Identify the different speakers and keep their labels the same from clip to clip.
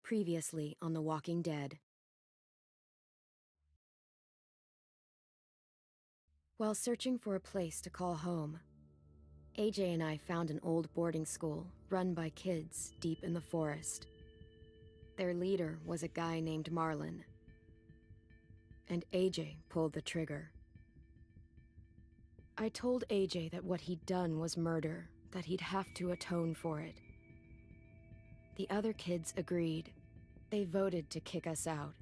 Speaker 1: Previously on The Walking Dead. While searching for a place to call home, AJ and I found an old boarding school run by kids deep in the forest. Their leader was a guy named Marlon, and AJ pulled the trigger. I told AJ that what he'd done was murder, that he'd have to atone for it. The other kids agreed. They voted to kick us out.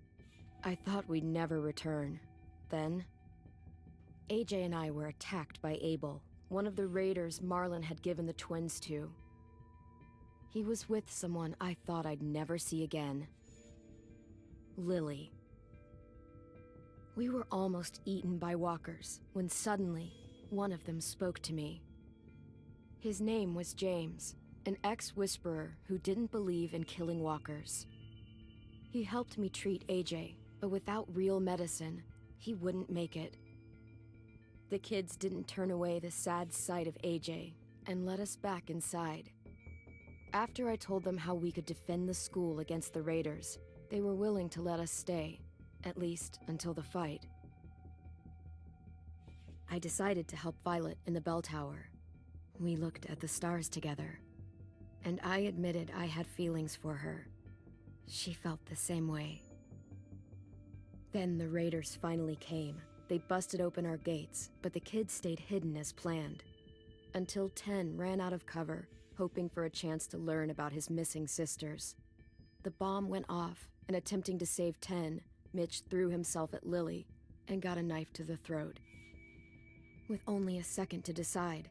Speaker 1: I thought we'd never return. Then, AJ and I were attacked by Abel, one of the raiders Marlon had given the twins to. He was with someone I thought I'd never see again. Lily. We were almost eaten by walkers when suddenly, one of them spoke to me. His name was James, an ex-whisperer who didn't believe in killing walkers. He helped me treat AJ, but without real medicine, he wouldn't make it. The kids didn't turn away the sad sight of AJ and let us back inside. After I told them how we could defend the school against the raiders, they were willing to let us stay, at least until the fight. I decided to help Violet in the bell tower. We looked at the stars together, and I admitted I had feelings for her. She felt the same way. Then the raiders finally came. They busted open our gates, but the kids stayed hidden as planned. Until 10 ran out of cover, hoping for a chance to learn about his missing sisters. The bomb went off, and attempting to save 10, Mitch threw himself at Lily and got a knife to the throat. With only a second to decide,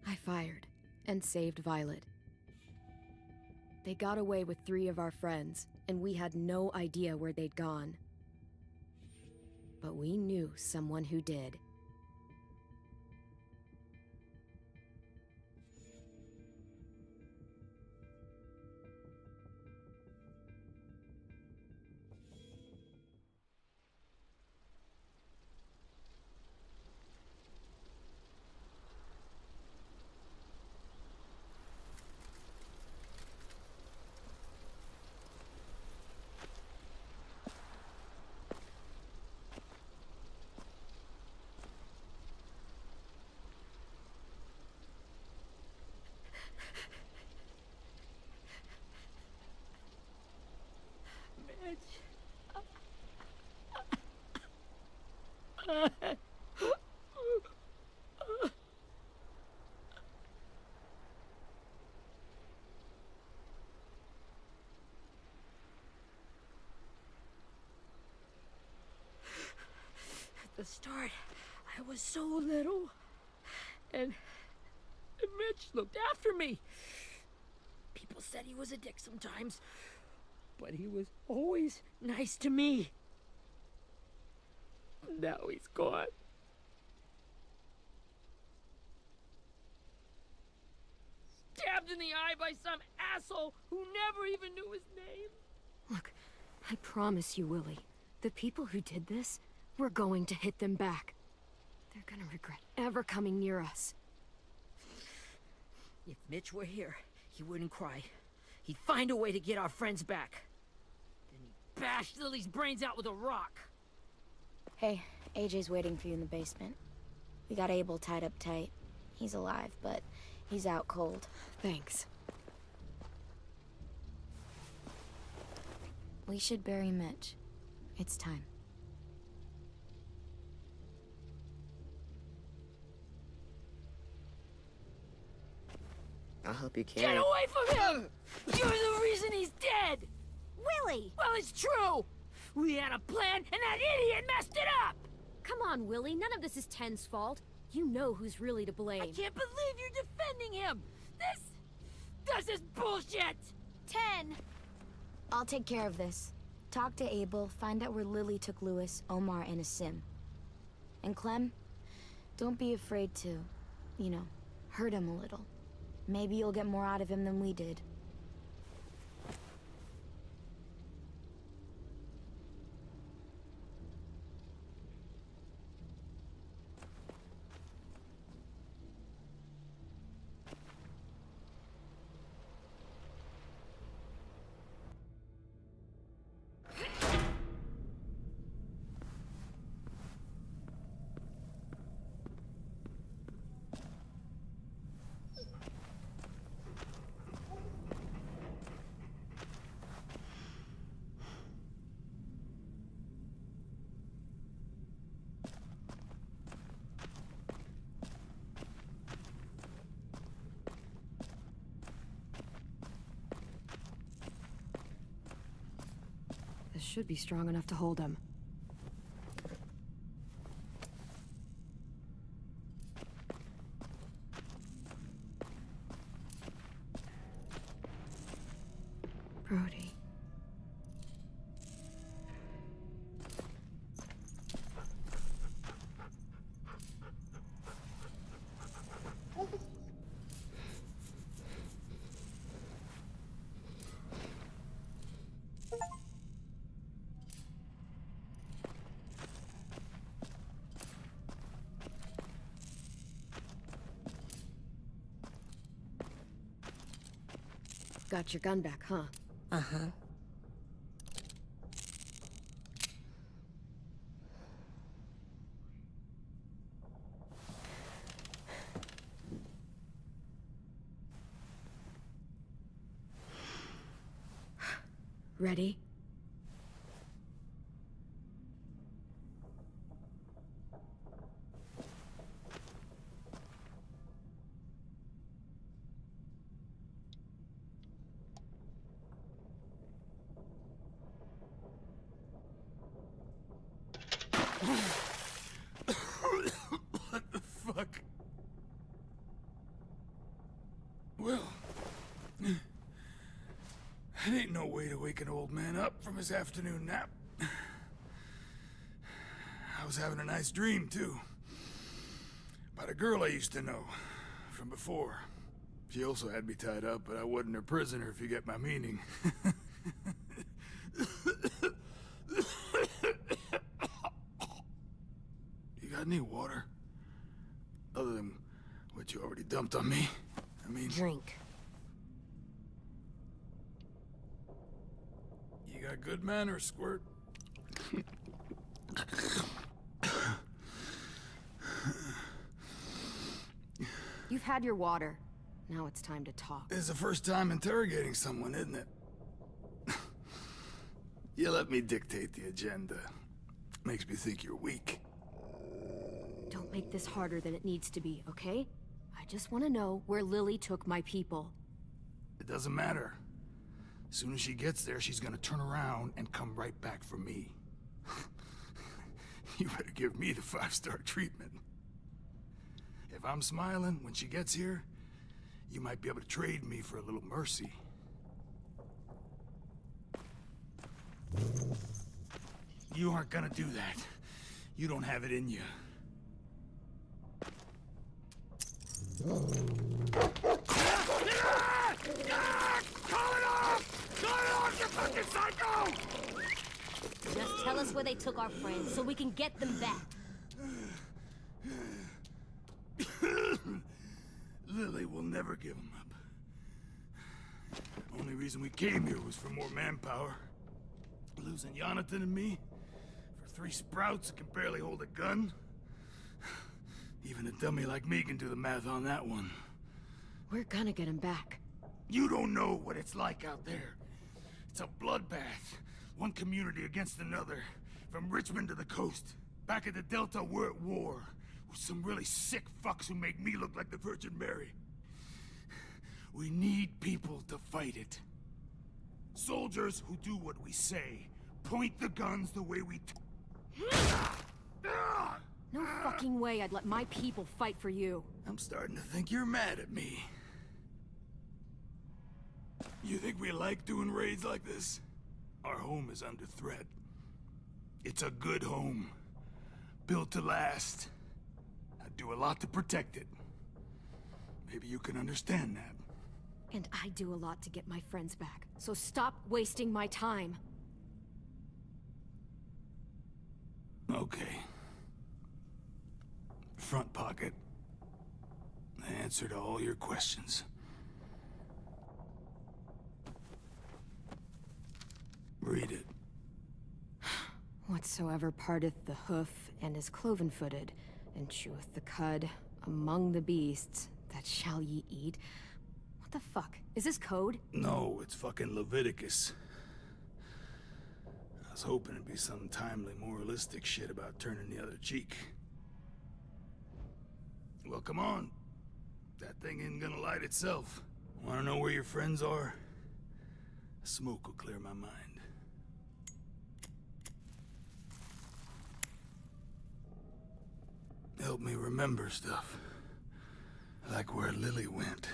Speaker 1: I fired and saved Violet. They got away with 3 of our friends, and we had no idea where they'd gone. But we knew someone who did.
Speaker 2: At the start, I was so little, and Mitch looked after me. People said he was a dick sometimes, but he was always nice to me. Now he's gone. Stabbed in the eye by some asshole who never even knew his name.
Speaker 1: Look, I promise you, Willie, the people who did this, we're going to hit them back. They're gonna regret ever coming near us.
Speaker 2: If Mitch were here, he wouldn't cry. He'd find a way to get our friends back. Then he'd bash Lily's brains out with a rock.
Speaker 3: Hey, AJ's waiting for you in the basement. We got Abel tied up tight. He's alive, but he's out cold.
Speaker 1: Thanks.
Speaker 3: We should bury Mitch. It's time.
Speaker 4: I'll help you carry.
Speaker 2: Get away from him! You're the reason he's dead!
Speaker 3: Willie!
Speaker 2: Well, it's true! We had a plan, and that idiot messed it up!
Speaker 1: Come on, Willie, none of this is Ten's fault. You know who's really to blame.
Speaker 2: I can't believe you're defending him! This is bullshit!
Speaker 3: 10! I'll take care of this. Talk to Abel, find out where Lily took Lewis, Omar, and Asim. And Clem, don't be afraid to, hurt him a little. Maybe you'll get more out of him than we did.
Speaker 1: should be strong enough to hold him. Brody. Got your gun back, huh?
Speaker 3: Uh-huh.
Speaker 1: Ready?
Speaker 4: What the fuck? Well, it ain't no way to wake an old man up from his afternoon nap. I was having a nice dream, too. About a girl I used to know from before. She also had me tied up, but I wasn't her prisoner, if you get my meaning. You got any water? Other than what you already dumped on me? I mean...
Speaker 3: Drink.
Speaker 4: You got good manners, Squirt.
Speaker 1: You've had your water. Now it's time to talk.
Speaker 4: It's the first time interrogating someone, isn't it? You let me dictate the agenda. Makes me think you're weak.
Speaker 1: Don't make this harder than it needs to be, okay? I just want to know where Lily took my people.
Speaker 4: It doesn't matter. As soon as she gets there, she's gonna turn around and come right back for me. You better give me the 5-star treatment. If I'm smiling when she gets here, you might be able to trade me for a little mercy. You aren't gonna do that. You don't have it in you. Call it off! Call it off, you fucking psycho!
Speaker 3: Just tell us where they took our friends so we can get them back.
Speaker 4: Lily will never give him up. Only reason we came here was for more manpower. Losing Jonathan and me for 3 sprouts that can barely hold a gun. Even a dummy like me can do the math on that one.
Speaker 1: We're gonna get him back.
Speaker 4: You don't know what it's like out there. It's a bloodbath. One community against another. From Richmond to the coast. Back at the Delta, we're at war. With some really sick fucks who make me look like the Virgin Mary. We need people to fight it. Soldiers who do what we say. Point the guns the way we...
Speaker 1: No fucking way I'd let my people fight for you.
Speaker 4: I'm starting to think you're mad at me. You think we like doing raids like this? Our home is under threat. It's a good home. Built to last. I do a lot to protect it. Maybe you can understand that.
Speaker 1: And I do a lot to get my friends back. So stop wasting my time.
Speaker 4: Okay. Front pocket. The answer to all your questions. Read it.
Speaker 1: Whatsoever parteth the hoof and is cloven-footed, and cheweth the cud among the beasts, that shall ye eat. What the fuck? Is this code?
Speaker 4: No, it's fucking Leviticus. I was hoping it'd be some timely moralistic shit about turning the other cheek. Well, come on. That thing ain't gonna light itself. Wanna know where your friends are? Smoke will clear my mind. help me remember stuff. Like where Lily went.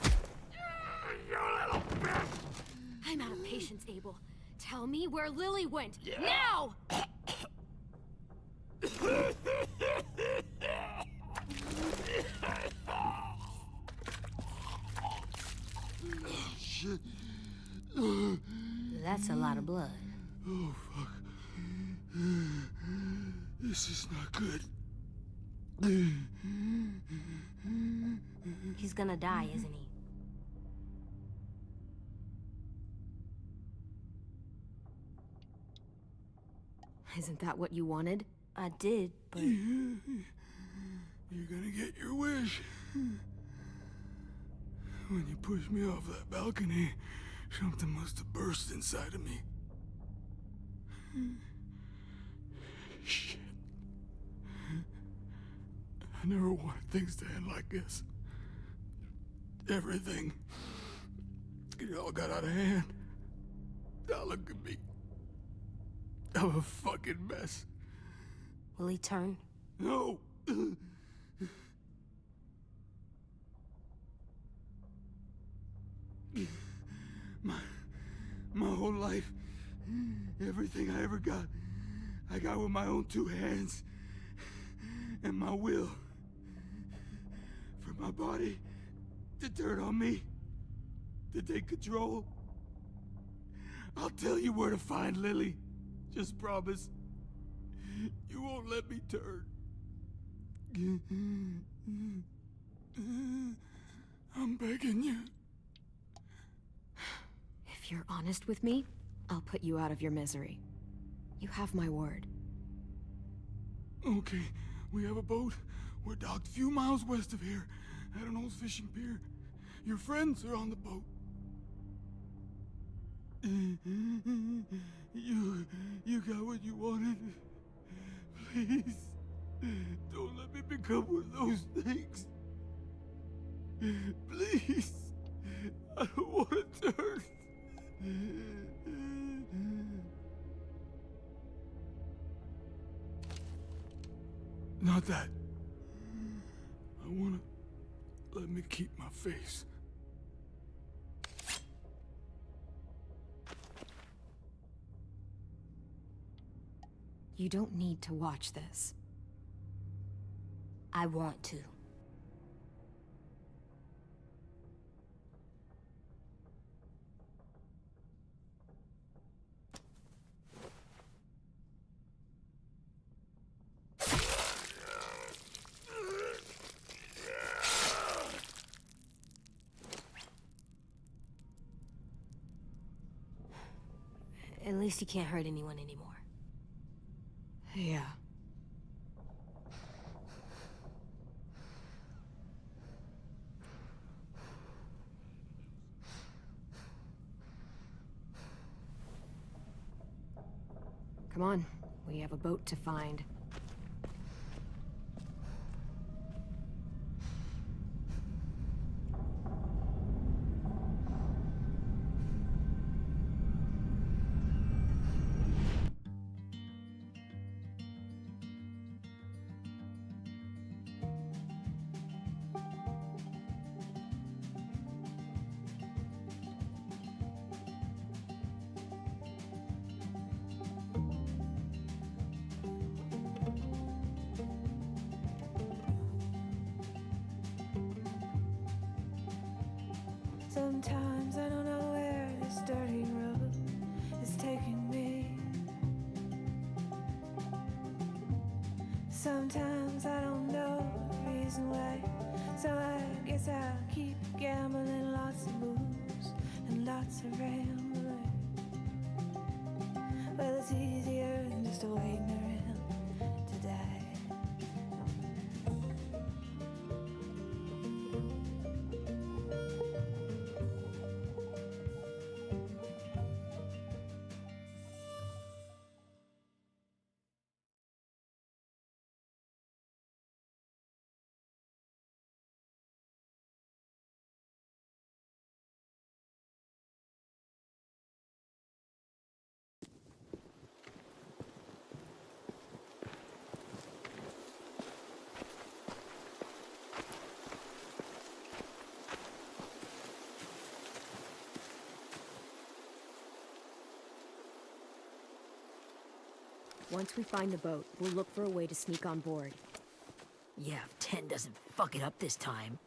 Speaker 4: You little bitch!
Speaker 3: I'm out of patience, Abel. Tell me where Lily went. Now!
Speaker 4: Shit.
Speaker 3: That's a lot of blood.
Speaker 4: Oh, fuck. This is not good.
Speaker 3: He's gonna die, isn't he?
Speaker 1: Isn't that what you wanted?
Speaker 3: I did, but...
Speaker 4: You're gonna get your wish. When you pushed me off that balcony, something must have burst inside of me. Shit. I never wanted things to end like this. Everything. It all got out of hand. Now look at me. I'm a fucking mess.
Speaker 3: Will he turn?
Speaker 4: No! My whole life, everything I ever got, I got with my own two hands and my will. For my body to turn on me, to take control. I'll tell you where to find Lily. Just promise. You won't let me turn. I'm begging you.
Speaker 1: If you're honest with me, I'll put you out of your misery. You have my word.
Speaker 4: Okay, we have a boat. We're docked a few miles west of here, at an old fishing pier. Your friends are on the boat. You got what you wanted. Please, don't let me become one of those things. Please, I don't want to turn. Not that. I want to let me keep my face.
Speaker 1: You don't need to watch this.
Speaker 3: I want to. At least he can't hurt anyone anymore.
Speaker 1: Yeah. Come on, we have a boat to find.
Speaker 5: Sometimes I don't know where this dirty road is taking me. Sometimes I don't know the reason why, so I guess I'll keep gambling, lots of moves and lots of rambling. Well, it's easier than just waiting around to die.
Speaker 1: Once we find the boat, we'll look for a way to sneak on board.
Speaker 2: Yeah, if 10 doesn't fuck it up this time.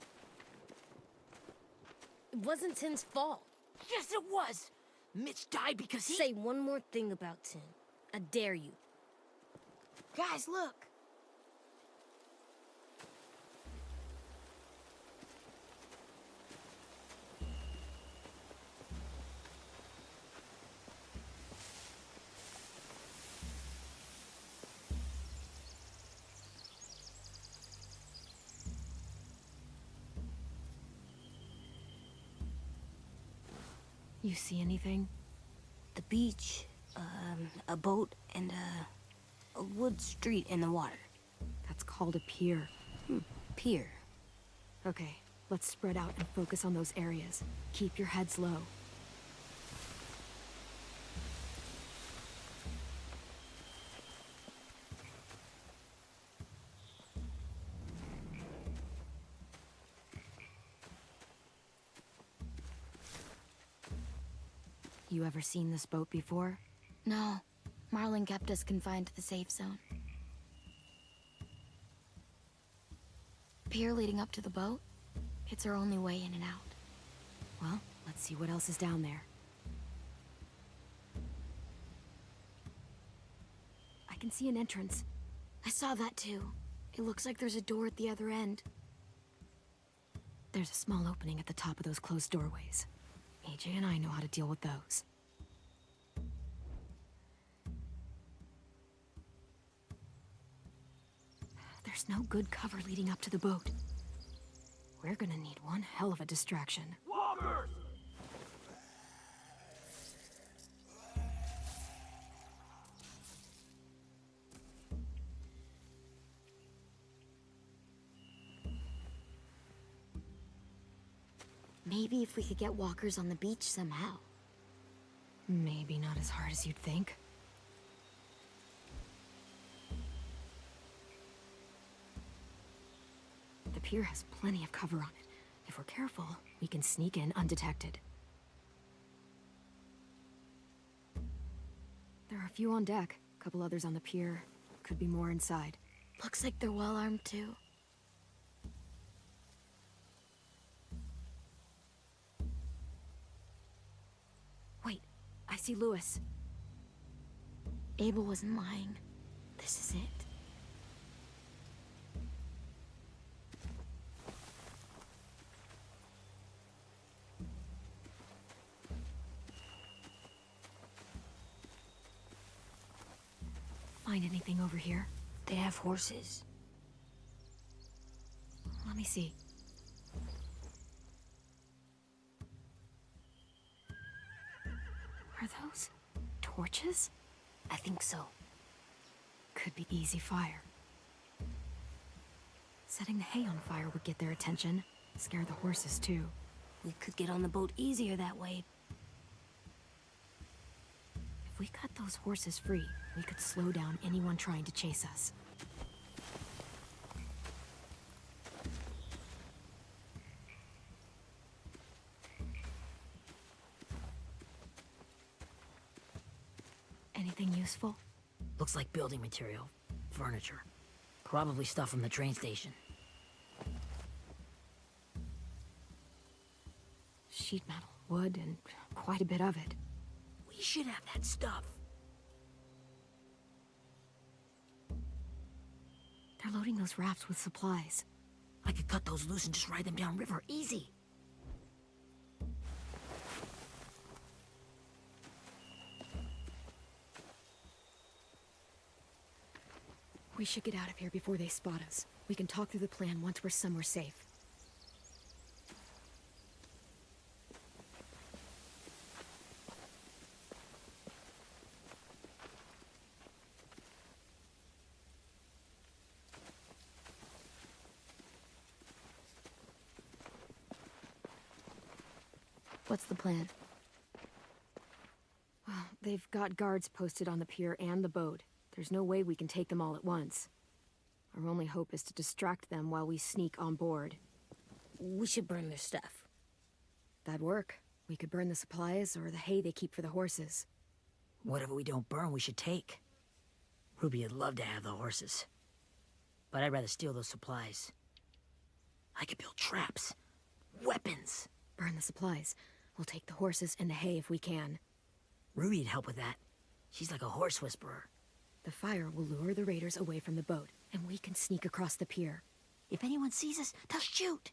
Speaker 6: It wasn't Tin's fault.
Speaker 2: Yes, it was! Mitch died because he—
Speaker 6: Say one more thing about Tin. I dare you.
Speaker 3: Guys, look!
Speaker 1: You see anything?
Speaker 6: The beach, a boat, and a wood street in the water.
Speaker 1: That's called a pier.
Speaker 6: Pier.
Speaker 1: Okay, let's spread out and focus on those areas. Keep your heads low. You ever seen this boat before?
Speaker 3: No. Marlin kept us confined to the safe zone. Pier leading up to the boat? It's our only way in and out.
Speaker 1: Well, let's see what else is down there. I can see an entrance.
Speaker 3: I saw that too. It looks like there's a door at the other end.
Speaker 1: There's a small opening at the top of those closed doorways. AJ and I know how to deal with those. There's no good cover leading up to the boat. We're gonna need one hell of a distraction.
Speaker 4: Walkers!
Speaker 3: Maybe if we could get walkers on the beach somehow.
Speaker 1: Maybe not as hard as you'd think. The pier has plenty of cover on it. If we're careful, we can sneak in undetected. There are a few on deck, a couple others on the pier. Could be more inside.
Speaker 3: Looks like they're well armed too.
Speaker 1: Wait, I see Lewis.
Speaker 3: Abel wasn't lying. This is it.
Speaker 1: Find anything over here?
Speaker 6: They have horses.
Speaker 1: Let me see. Are those torches?
Speaker 6: I think so.
Speaker 1: Could be easy fire. Setting the hay on fire would get their attention. Scare the horses, too.
Speaker 6: We could get on the boat easier that way.
Speaker 1: If we cut those horses free, we could slow down anyone trying to chase us. Anything useful?
Speaker 2: Looks like building material. Furniture. Probably stuff from the train station.
Speaker 1: Sheet metal, wood, and quite a bit of it.
Speaker 2: We should have that stuff.
Speaker 1: They're loading those rafts with supplies.
Speaker 2: I could cut those loose and just ride them downriver. Easy.
Speaker 1: We should get out of here before they spot us. We can talk through the plan once we're somewhere safe.
Speaker 3: What's the plan?
Speaker 1: Well, they've got guards posted on the pier and the boat. There's no way we can take them all at once. Our only hope is to distract them while we sneak on board.
Speaker 6: We should burn their stuff.
Speaker 1: That'd work. We could burn the supplies or the hay they keep for the horses.
Speaker 2: Whatever we don't burn, we should take. Ruby would love to have the horses. But I'd rather steal those supplies. I could build traps. Weapons.
Speaker 1: Burn the supplies. We'll take the horses and the hay if we can.
Speaker 2: Ruby'd help with that. She's like a horse whisperer.
Speaker 1: The fire will lure the raiders away from the boat, and we can sneak across the pier.
Speaker 2: If anyone sees us, they'll shoot.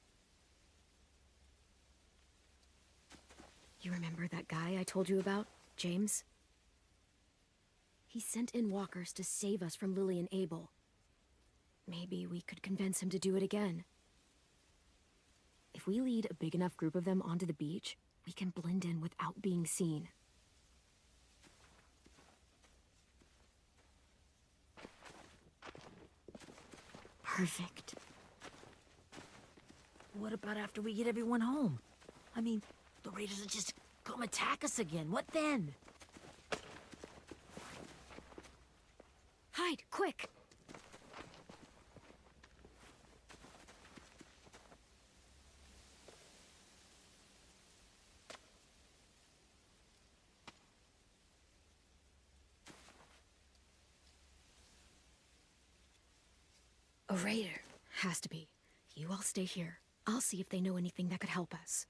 Speaker 1: You remember that guy I told you about, James? He sent in walkers to save us from Lily and Abel. Maybe we could convince him to do it again. If we lead a big enough group of them onto the beach, we can blend in without being seen. Perfect.
Speaker 2: What about after we get everyone home? I mean, the raiders will just come attack us again. What then?
Speaker 1: Hide, quick! A raider. Has to be. You all stay here. I'll see if they know anything that could help us.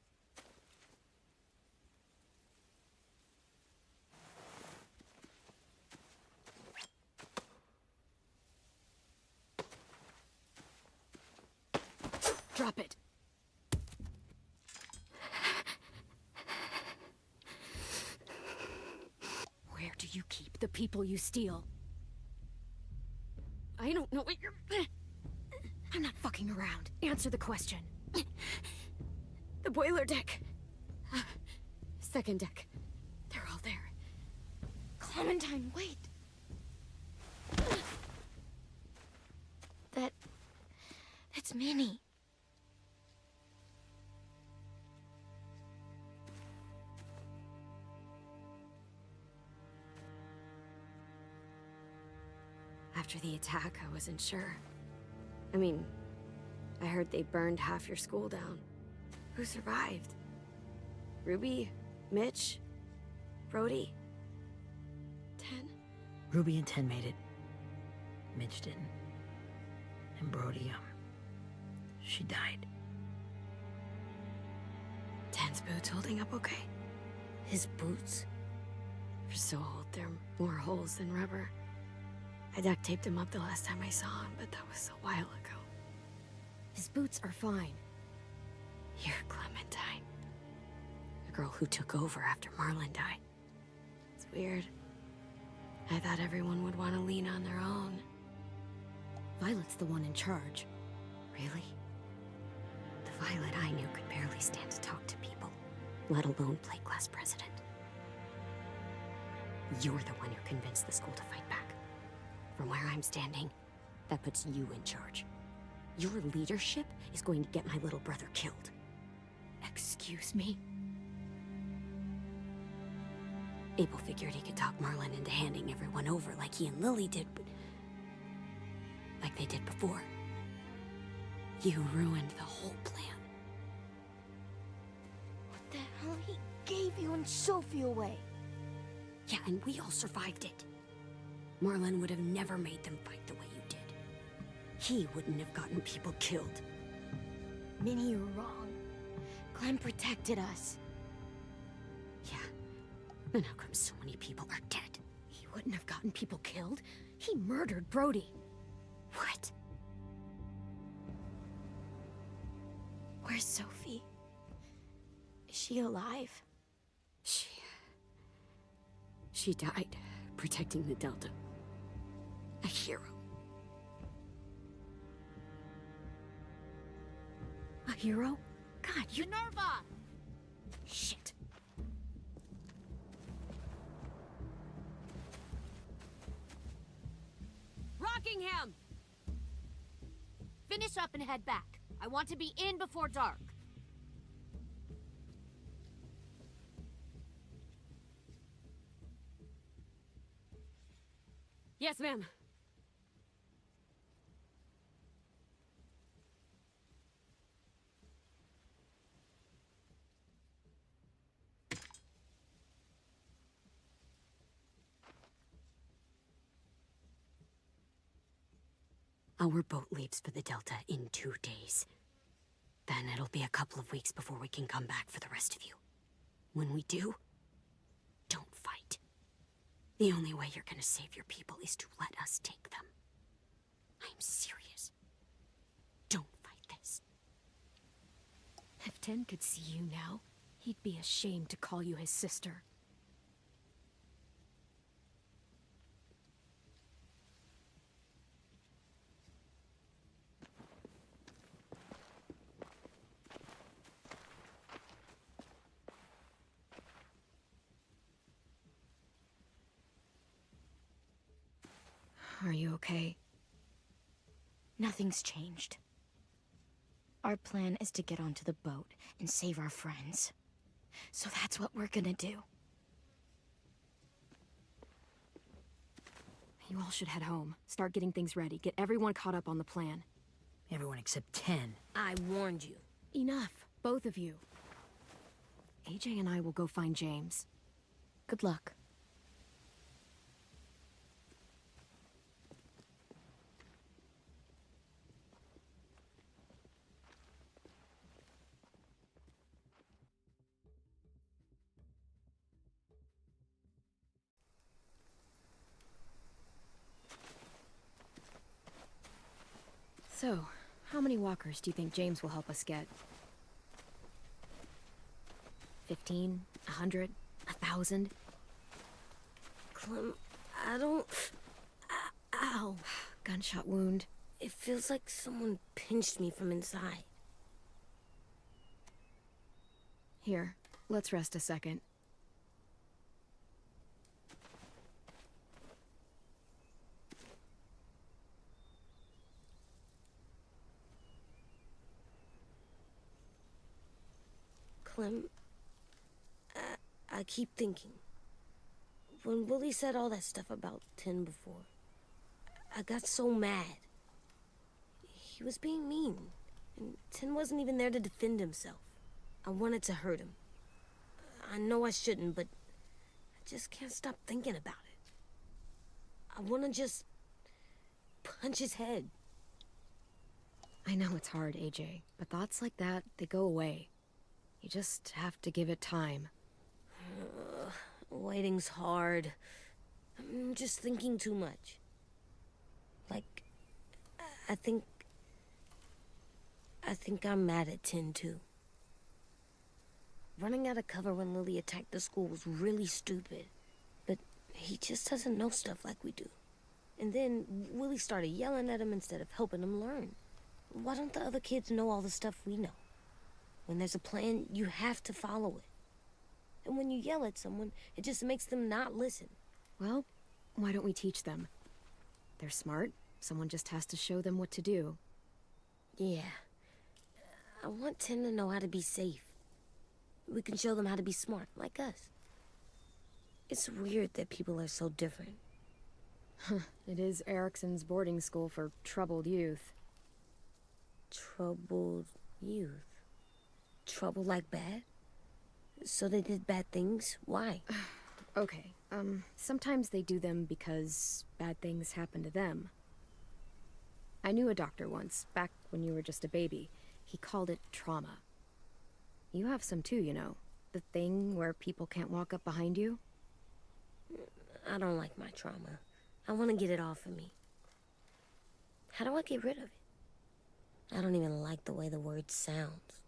Speaker 1: Drop it. Where do you keep the people you steal? I don't know what you're... I'm not fucking around. Answer the question. The boiler deck. Second deck. They're all there. Clementine, wait.
Speaker 3: That's Minnie.
Speaker 1: After the attack, I wasn't sure. I mean, I heard they burned half your school down. Who survived? Ruby? Mitch? Brody? Ten?
Speaker 2: Ruby and Ten made it. Mitch didn't. And Brody, she died.
Speaker 1: Ten's boots holding up okay?
Speaker 2: His boots?
Speaker 1: They're so old, there are more holes than rubber. I duct taped him up the last time I saw him, but that was a while ago. His boots are fine. You're Clementine. The girl who took over after Marlon died. It's weird. I thought everyone would want to lean on their own. Violet's the one in charge. Really? The Violet I knew could barely stand to talk to people, let alone play class president. You're the one who convinced the school to fight back. From where I'm standing, that puts you in charge. Your leadership is going to get my little brother killed. Excuse me? Abel figured he could talk Marlon into handing everyone over like he and Lily did, but... like they did before. You ruined the whole plan.
Speaker 3: What the hell? He gave you and Sophie away.
Speaker 1: Yeah, and we all survived it. Marlon would have never made them fight the way you did. He wouldn't have gotten people killed.
Speaker 3: Minnie, you're wrong. Clem protected us.
Speaker 1: Yeah, and how come so many people are dead? He wouldn't have gotten people killed. He murdered Brody. What?
Speaker 3: Where's Sophie? Is she alive?
Speaker 1: She died protecting the Delta. A hero. A hero? God, you...
Speaker 3: Minerva!
Speaker 1: Shit.
Speaker 7: Rockingham! Finish up and head back. I want to be in before dark.
Speaker 1: Yes, ma'am.
Speaker 6: Our boat leaves for the Delta in 2 days. Then it'll be a couple of weeks before we can come back for the rest of you. When we do, don't fight. The only way you're gonna save your people is to let us take them. I'm serious. Don't fight this.
Speaker 1: If Tin could see you now, he'd be ashamed to call you his sister. Are you okay?
Speaker 3: Nothing's changed. Our plan is to get onto the boat and save our friends. So that's what we're gonna do.
Speaker 1: You all should head home. Start getting things ready. Get everyone caught up on the plan.
Speaker 2: Everyone except 10.
Speaker 7: I warned you.
Speaker 1: Enough, both of you. AJ and I will go find James.
Speaker 3: Good luck.
Speaker 1: So, how many walkers do you think James will help us get? 15? 100? 1,000?
Speaker 6: Clem, I don't... Ow.
Speaker 1: Gunshot wound.
Speaker 6: It feels like someone pinched me from inside.
Speaker 1: Here, let's rest a second.
Speaker 6: Clem, I keep thinking. When Willie said all that stuff about Tin before, I got so mad. He was being mean, and Tin wasn't even there to defend himself. I wanted to hurt him. I know I shouldn't, but I just can't stop thinking about it. I want to just punch his head.
Speaker 1: I know it's hard, AJ, but thoughts like that, they go away. You just have to give it time.
Speaker 6: Waiting's hard. I'm just thinking too much. Like, I think I'm mad at Tin, too. Running out of cover when Lily attacked the school was really stupid. But he just doesn't know stuff like we do. And then Willie started yelling at him instead of helping him learn. Why don't the other kids know all the stuff we know? When there's a plan, you have to follow it. And when you yell at someone, it just makes them not listen.
Speaker 1: Well, why don't we teach them? They're smart. Someone just has to show them what to do.
Speaker 6: Yeah. I want Tin to know how to be safe. We can show them how to be smart, like us. It's weird that people are so different.
Speaker 1: It is Erickson's boarding school for troubled youth.
Speaker 6: Troubled youth? Trouble like bad? So they did bad things? Why?
Speaker 1: Okay, sometimes they do them because bad things happen to them. I knew a doctor once, back when you were just a baby. He called it trauma. You have some too, you know. The thing where people can't walk up behind you.
Speaker 6: I don't like my trauma. I want to get it off of me. How do I get rid of it? I don't even like the way the word sounds.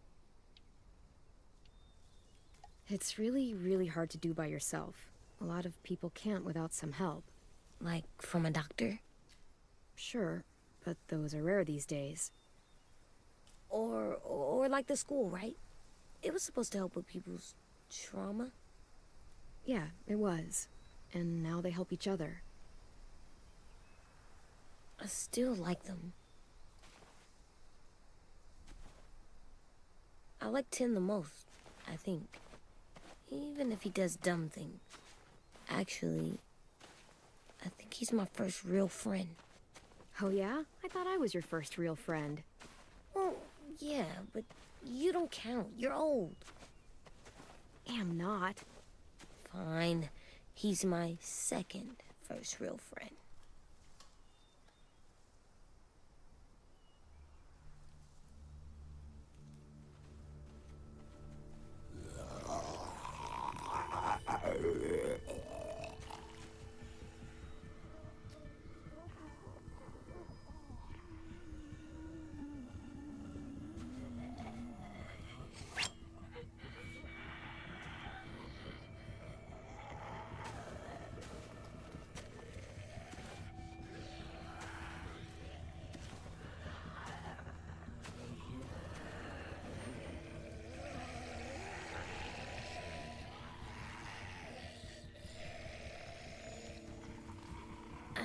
Speaker 1: It's really, really hard to do by yourself. A lot of people can't without some help.
Speaker 6: Like, from a doctor?
Speaker 1: Sure, but those are rare these days.
Speaker 6: Or like the school, right? It was supposed to help with people's trauma.
Speaker 1: Yeah, it was. And now they help each other.
Speaker 6: I still like them. I like Tin the most, I think. Even if he does dumb things. Actually, I think he's my first real friend.
Speaker 1: Oh yeah? I thought I was your first real friend.
Speaker 6: Well, yeah, but you don't count. You're old.
Speaker 1: Am not.
Speaker 6: Fine. He's my second first real friend.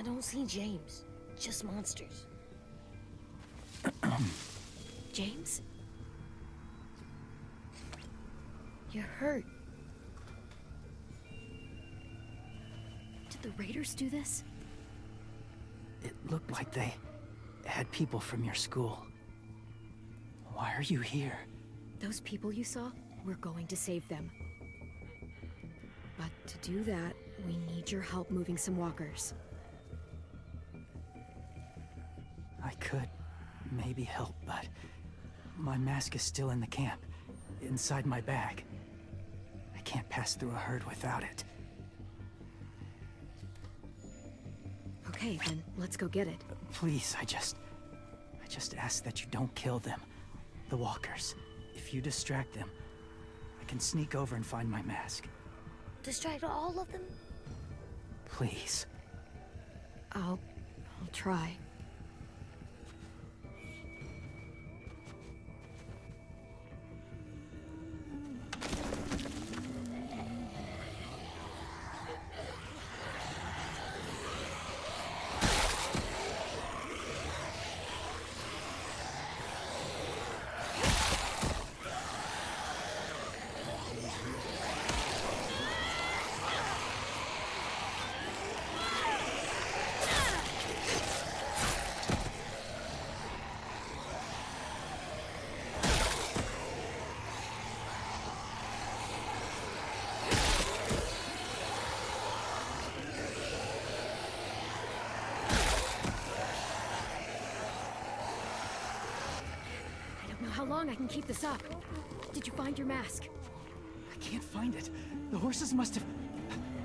Speaker 6: don't see James. Just monsters.
Speaker 1: James?
Speaker 6: You're hurt.
Speaker 1: Did the raiders do this?
Speaker 8: It looked like they had people from your school. Why are you here?
Speaker 1: Those people you saw? We're going to save them. But to do that, we need your help moving some walkers.
Speaker 8: I could maybe help, but my mask is still in the camp, inside my bag. I can't pass through a herd without it.
Speaker 1: Okay, then let's go get it.
Speaker 8: Please, I just ask that you don't kill them. The walkers. If you distract them, I can sneak over and find my mask.
Speaker 6: Distract all of them?
Speaker 8: Please.
Speaker 1: I'll try. How long I can keep this up? Did you find your mask?
Speaker 8: I can't find it. The horses must have...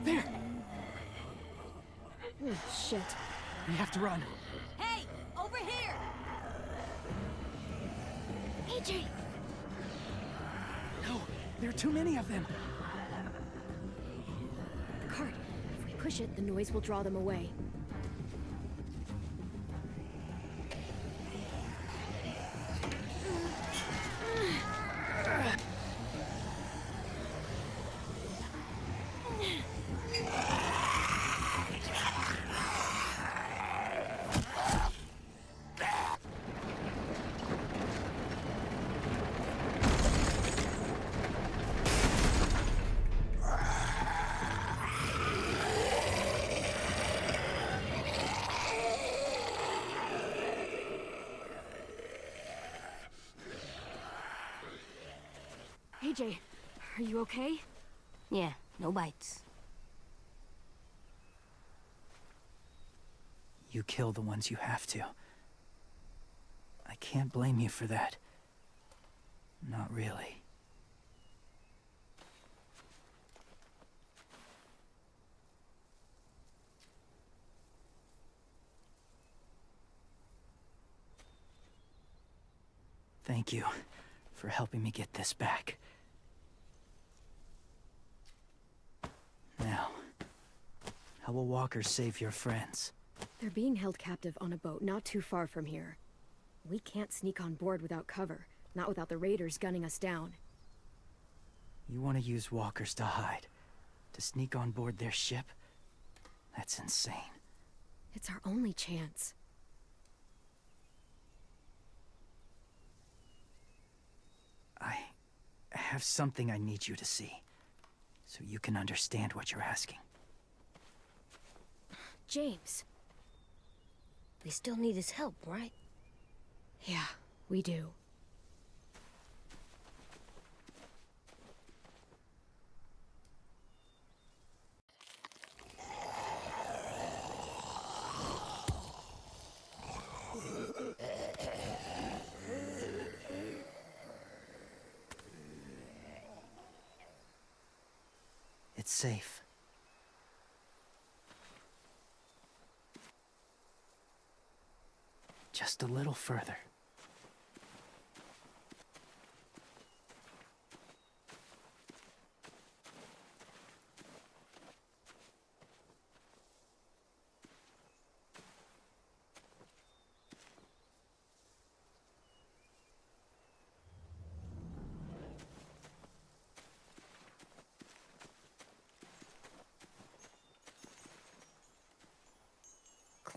Speaker 8: There!
Speaker 1: Oh, shit.
Speaker 8: We have to run.
Speaker 7: Hey, over here!
Speaker 1: AJ!
Speaker 8: No, there are too many of them.
Speaker 1: The cart. If we push it, the noise will draw them away. AJ, are you okay?
Speaker 6: Yeah, no bites.
Speaker 8: You kill the ones you have to. I can't blame you for that. Not really. Thank you for helping me get this back. Now, how will walkers save your friends?
Speaker 1: They're being held captive on a boat not too far from here. We can't sneak on board without cover, not without the raiders gunning us down.
Speaker 8: You want to use walkers to hide? To sneak on board their ship? That's insane.
Speaker 1: It's our only chance.
Speaker 8: I have something I need you to see, so you can understand what you're asking.
Speaker 1: James.
Speaker 6: We still need his help, right?
Speaker 1: Yeah, we do.
Speaker 8: It's safe. Just a little further.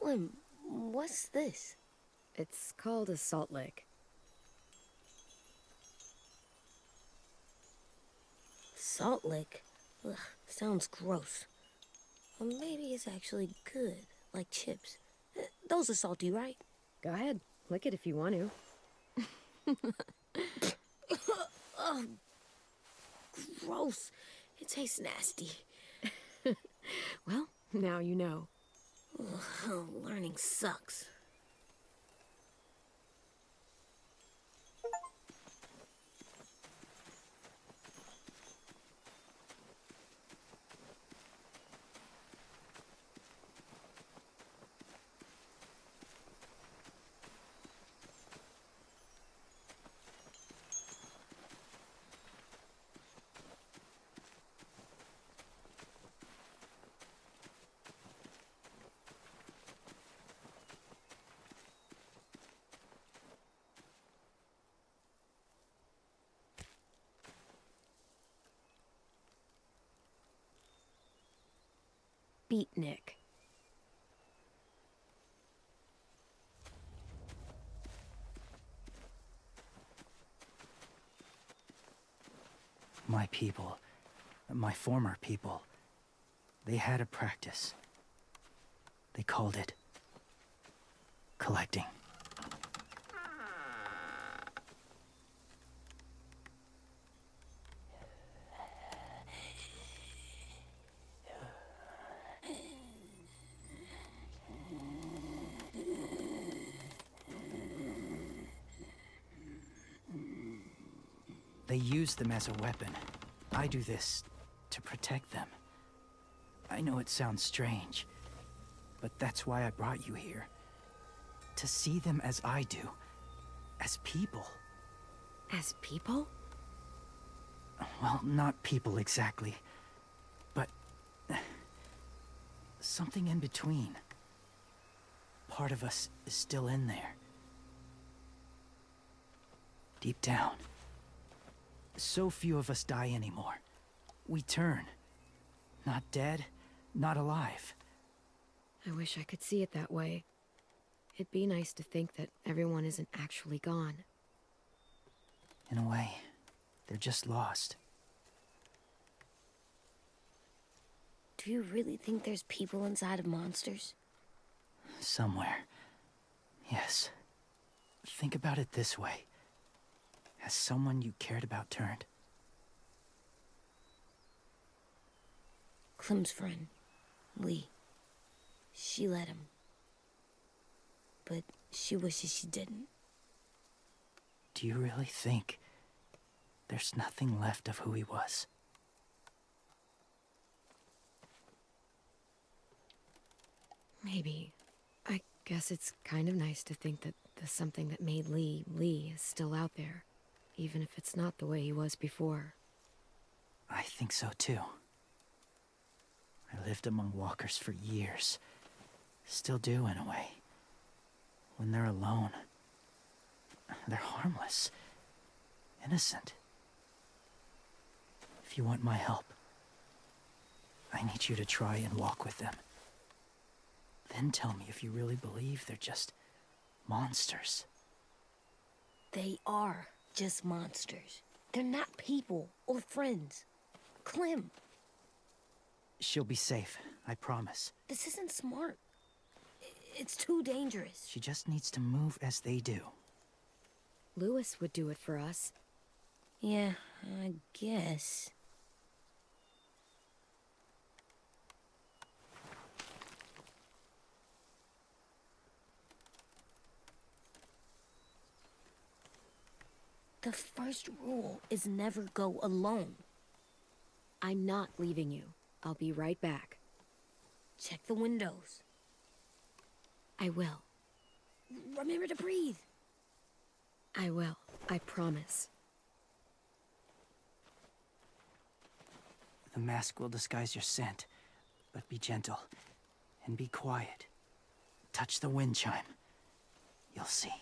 Speaker 6: Clem, what's this?
Speaker 1: It's called a salt lick.
Speaker 6: Salt lick? Ugh, sounds gross. Or maybe it's actually good, like chips. Those are salty, right?
Speaker 1: Go ahead, lick it if you want to.
Speaker 6: Ugh, gross. It tastes nasty.
Speaker 1: Well, now you know.
Speaker 6: Ugh, learning sucks.
Speaker 1: Beatnik.
Speaker 8: My people, my former people, they had a practice. They called it collecting. They use them as a weapon. I do this to protect them. I know it sounds strange, but that's why I brought you here. To see them as I do, as people.
Speaker 1: As people?
Speaker 8: Well, not people exactly, but something in between. Part of us is still in there. Deep down. So few of us die anymore. We turn. Not dead, not alive.
Speaker 1: I wish I could see it that way. It'd be nice to think that everyone isn't actually gone.
Speaker 8: In a way, they're just lost.
Speaker 6: Do you really think there's people inside of monsters?
Speaker 8: Somewhere. Yes. Think about it this way. Has someone you cared about turned?
Speaker 6: Clem's friend, Lee. She let him. But she wishes she didn't.
Speaker 8: Do you really think there's nothing left of who he was?
Speaker 1: Maybe. I guess it's kind of nice to think that the something that made Lee, Lee is still out there. Even if it's not the way he was before.
Speaker 8: I think so too. I lived among walkers for years. Still do in a way. When they're alone, they're harmless. Innocent. If you want my help, I need you to try and walk with them. Then tell me if you really believe they're just monsters.
Speaker 6: They are just monsters. They're not people or friends. Clem,
Speaker 8: She'll be safe, I promise.
Speaker 6: this isn't smart. It's too dangerous.
Speaker 8: She just needs to move as they do.
Speaker 1: Lewis would do it for us.
Speaker 6: Yeah, I guess. The first rule is never go alone.
Speaker 1: I'm not leaving you. I'll be right back.
Speaker 6: Check the windows.
Speaker 1: I will.
Speaker 6: Remember to breathe.
Speaker 1: I will. I promise.
Speaker 8: The mask will disguise your scent, but be gentle and be quiet. Touch the wind chime. You'll see.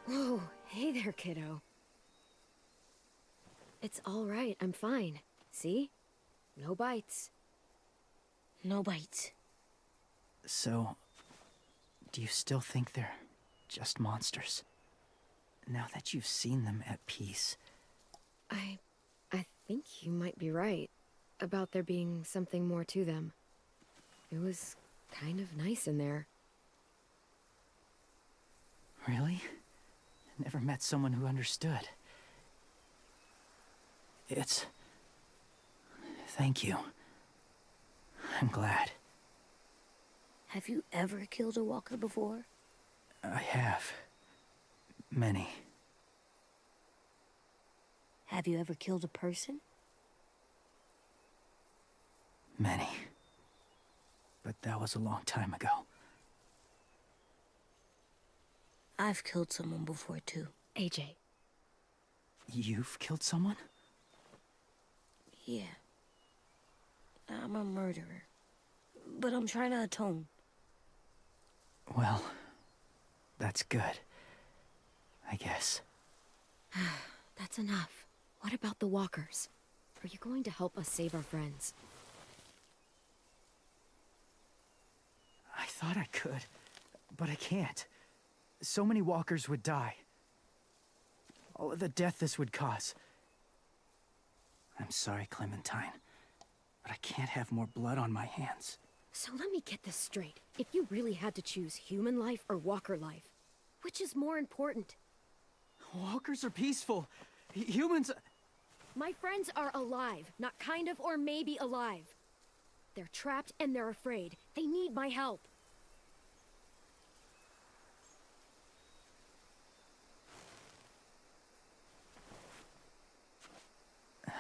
Speaker 1: Whoa, hey there, kiddo. It's all right, I'm fine. See? No bites.
Speaker 6: No bites.
Speaker 8: So, do you still think they're just monsters? Now that you've seen them at peace.
Speaker 1: I think you might be right about there being something more to them. It was kind of nice in there.
Speaker 8: Really? Never met someone who understood. Thank you. I'm glad.
Speaker 6: Have you ever killed a walker before?
Speaker 8: I have. Many.
Speaker 6: Have you ever killed a person?
Speaker 8: Many. But that was a long time ago.
Speaker 6: I've killed someone before, too.
Speaker 1: AJ.
Speaker 8: You've killed someone?
Speaker 6: Yeah. I'm a murderer. But I'm trying to atone.
Speaker 8: Well, that's good. I guess.
Speaker 1: That's enough. What about the walkers? Are you going to help us save our friends?
Speaker 8: I thought I could, but I can't. So many walkers would die. All of the death this would cause. I'm sorry, Clementine, but I can't have more blood on my hands.
Speaker 1: So let me get this straight. If you really had to choose human life or walker life, which is more important?
Speaker 8: Walkers are peaceful. Humans...
Speaker 1: My friends are alive, not kind of or maybe alive. They're trapped and they're afraid. They need my help.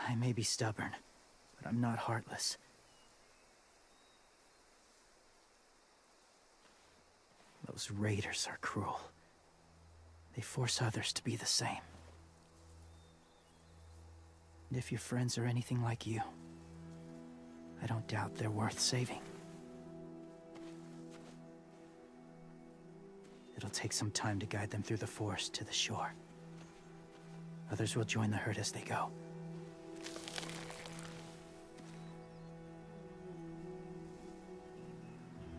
Speaker 8: I may be stubborn, but I'm not heartless. Those raiders are cruel. They force others to be the same. And if your friends are anything like you, I don't doubt they're worth saving. It'll take some time to guide them through the forest to the shore. Others will join the herd as they go.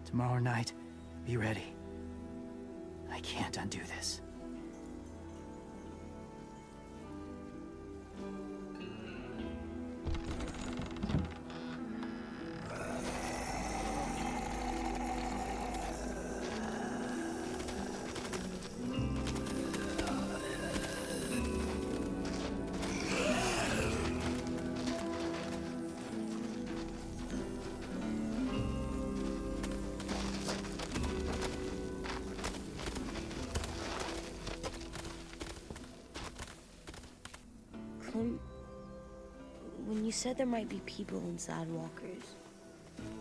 Speaker 8: Tomorrow night, be ready. I can't undo this.
Speaker 6: When you said there might be people inside walkers,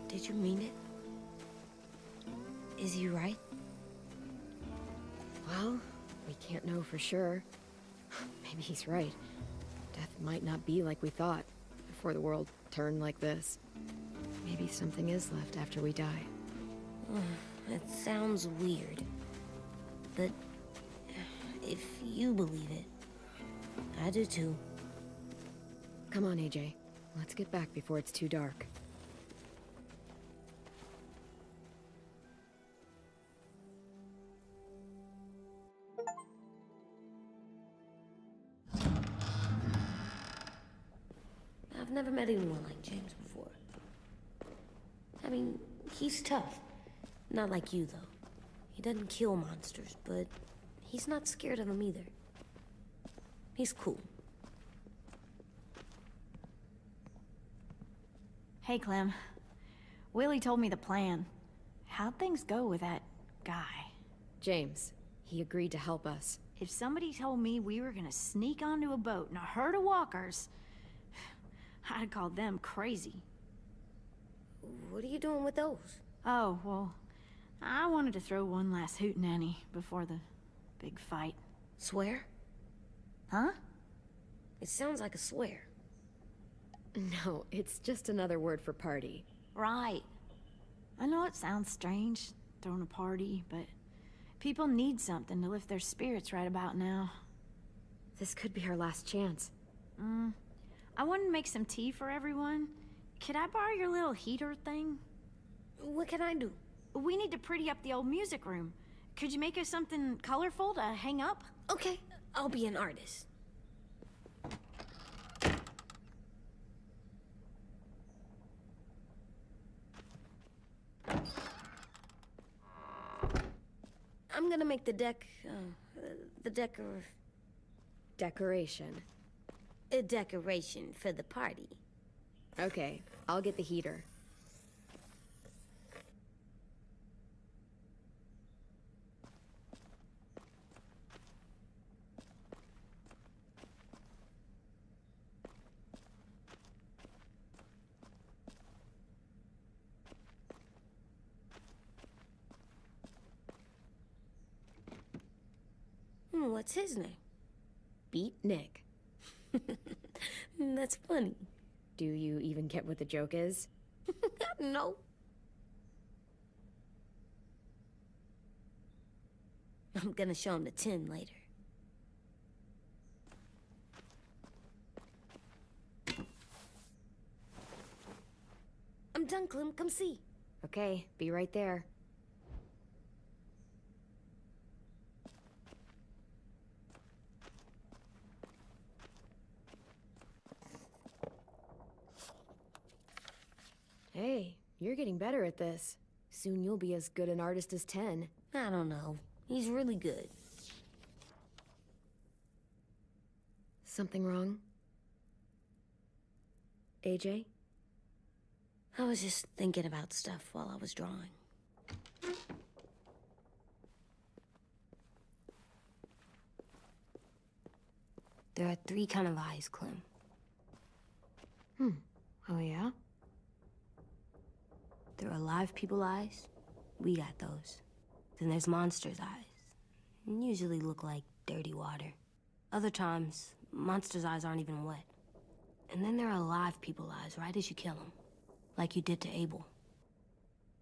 Speaker 6: did you mean it? Is he right?
Speaker 1: Well, we can't know for sure. Maybe he's right. Death might not be like we thought before the world turned like this. Maybe something is left after we die.
Speaker 6: That sounds weird. But if you believe it, I do too.
Speaker 1: Come on, AJ. Let's get back before it's too dark.
Speaker 6: I've never met anyone like James before. I mean, he's tough. Not like you, though. He doesn't kill monsters, but he's not scared of them either. He's cool.
Speaker 7: Hey, Clem. Willie told me the plan. How'd things go with that guy?
Speaker 1: James, he agreed to help us.
Speaker 7: If somebody told me we were gonna sneak onto a boat in a herd of walkers, I'd have called them crazy.
Speaker 6: What are you doing with those?
Speaker 7: Oh, well, I wanted to throw one last hootenanny before the big fight.
Speaker 6: Swear?
Speaker 7: Huh?
Speaker 6: It sounds like a swear.
Speaker 1: No, it's just another word for party.
Speaker 7: Right. I know it sounds strange, throwing a party, but People need something to lift their spirits right about now.
Speaker 1: This could be our last chance.
Speaker 7: I wanted to make some tea for everyone. Could I borrow your little heater thing?
Speaker 6: What can I do?
Speaker 7: We need to pretty up the old music room. Could you make us something colorful to hang up?
Speaker 6: Okay, I'll be an artist. I'm gonna make the
Speaker 1: Decoration.
Speaker 6: a decoration for the party.
Speaker 1: Okay, I'll get the heater.
Speaker 6: What's his name?
Speaker 1: Beat Nick.
Speaker 6: That's funny.
Speaker 1: Do you even get what the joke is?
Speaker 6: No. I'm gonna show him the tin later. I'm done, Clem. Come see.
Speaker 1: Okay, be right there. Hey, you're getting better at this. Soon you'll be as good an artist as 10.
Speaker 6: I don't know. He's really good.
Speaker 1: Something wrong? AJ?
Speaker 6: I was just thinking about stuff while I was drawing. There are 3 kind of eyes, Clem.
Speaker 1: Oh yeah?
Speaker 6: There are live people eyes. We got those. Then there's monsters' eyes. Usually look like dirty water. Other times, monsters' eyes aren't even wet. And then there are live people eyes right as you kill him. Like you did to Abel.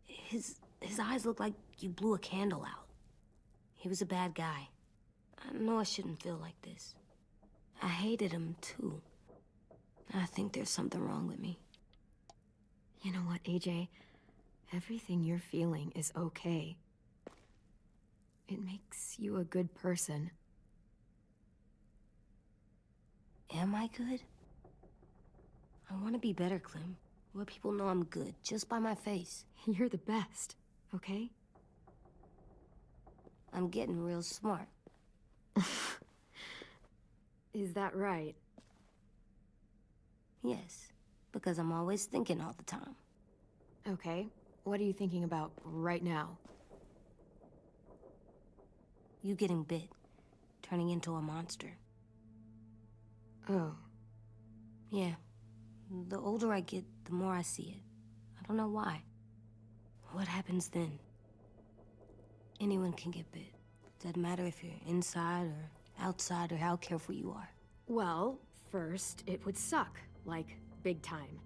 Speaker 6: His eyes look like you blew a candle out. He was a bad guy. I know I shouldn't feel like this. I hated him too. I think there's something wrong with me.
Speaker 1: You know what, AJ? Everything you're feeling is okay. It makes you a good person.
Speaker 6: Am I good? I want to be better, Clem. Where people know I'm good, just by my face.
Speaker 1: You're the best, okay?
Speaker 6: I'm getting real smart.
Speaker 1: Is that right?
Speaker 6: Yes, because I'm always thinking all the time.
Speaker 1: Okay. What are you thinking about right now?
Speaker 6: You getting bit, turning into a monster.
Speaker 1: Oh.
Speaker 6: Yeah. The older I get, the more I see it. I don't know why. What happens then? Anyone can get bit. Doesn't matter if you're inside or outside or how careful you are.
Speaker 1: Well, first, it would suck. Like, big time.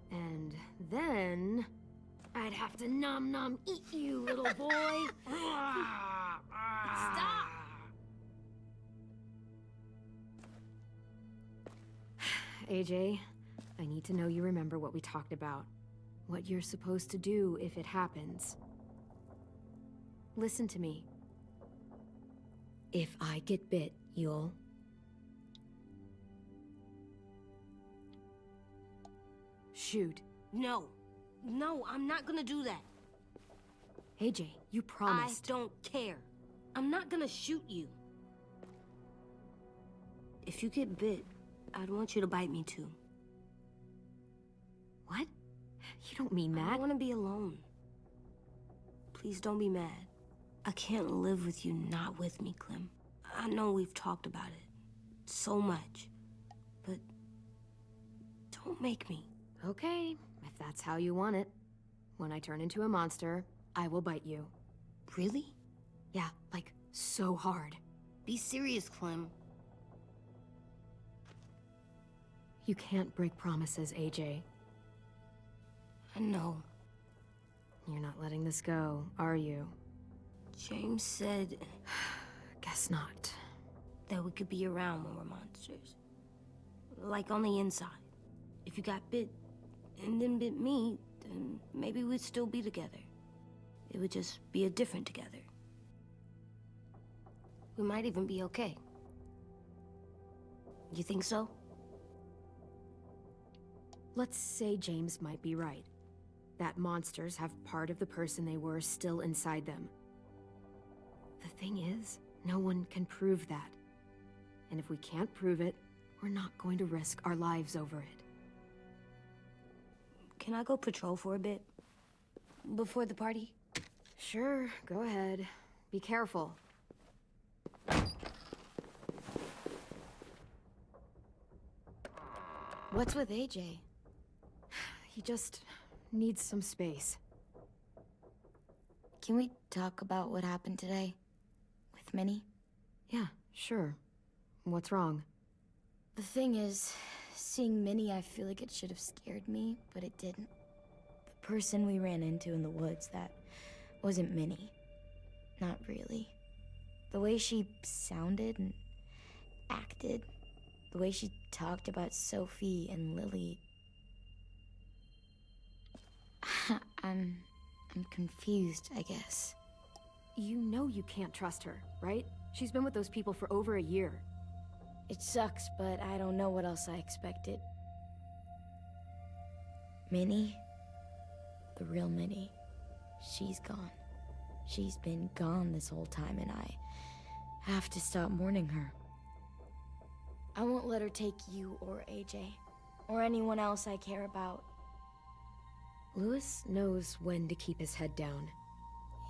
Speaker 1: And then... I'd have to nom eat you, little boy.
Speaker 6: Stop!
Speaker 1: AJ, I need to know you remember what we talked about. What you're supposed to do if it happens. Listen to me. If I get bit, you'll... shoot.
Speaker 6: No. No, I'm not gonna do that.
Speaker 1: AJ, you promised.
Speaker 6: I don't care. I'm not gonna shoot you. If you get bit, I'd want you to bite me too.
Speaker 1: What? You don't mean
Speaker 6: I
Speaker 1: that.
Speaker 6: want to be alone. Please don't be mad. I can't live with you not with me, Clem. I know we've talked about it so much, but don't make me.
Speaker 1: Okay, if that's how you want it. When I turn into a monster, I will bite you.
Speaker 6: Really?
Speaker 1: Yeah, like, so hard.
Speaker 6: Be serious, Clem.
Speaker 1: You can't break promises, AJ.
Speaker 6: I know.
Speaker 1: You're not letting this go, are you?
Speaker 6: James said
Speaker 1: Guess not.
Speaker 6: that we could be around when we're monsters. Like on the inside. If you got bit and then bit me, then maybe we'd still be together. It would just be a different together. We might even be okay. You think so?
Speaker 1: Let's say James might be right. That monsters have part of the person they were still inside them. The thing is, no one can prove that. And if we can't prove it, we're not going to risk our lives over it.
Speaker 6: Can I go patrol for a bit? Before the party?
Speaker 1: Sure, go ahead. Be careful.
Speaker 3: What's with AJ?
Speaker 1: He just needs some space.
Speaker 3: Can we talk about what happened today? With Minnie?
Speaker 1: Yeah, sure. What's wrong?
Speaker 3: The thing is, seeing Minnie, I feel like it should have scared me, but it didn't. The person we ran into in the woods, that wasn't Minnie. Not really. The way she sounded and acted, the way she talked about Sophie and Lily. I'm confused, I guess.
Speaker 1: You know you can't trust her, right? She's been with those people for over a year.
Speaker 3: It sucks, but I don't know what else I expected. Minnie? The real Minnie. She's gone. She's been gone this whole time, and I have to stop mourning her. I won't let her take you or AJ, or anyone else I care about.
Speaker 1: Louis knows when to keep his head down.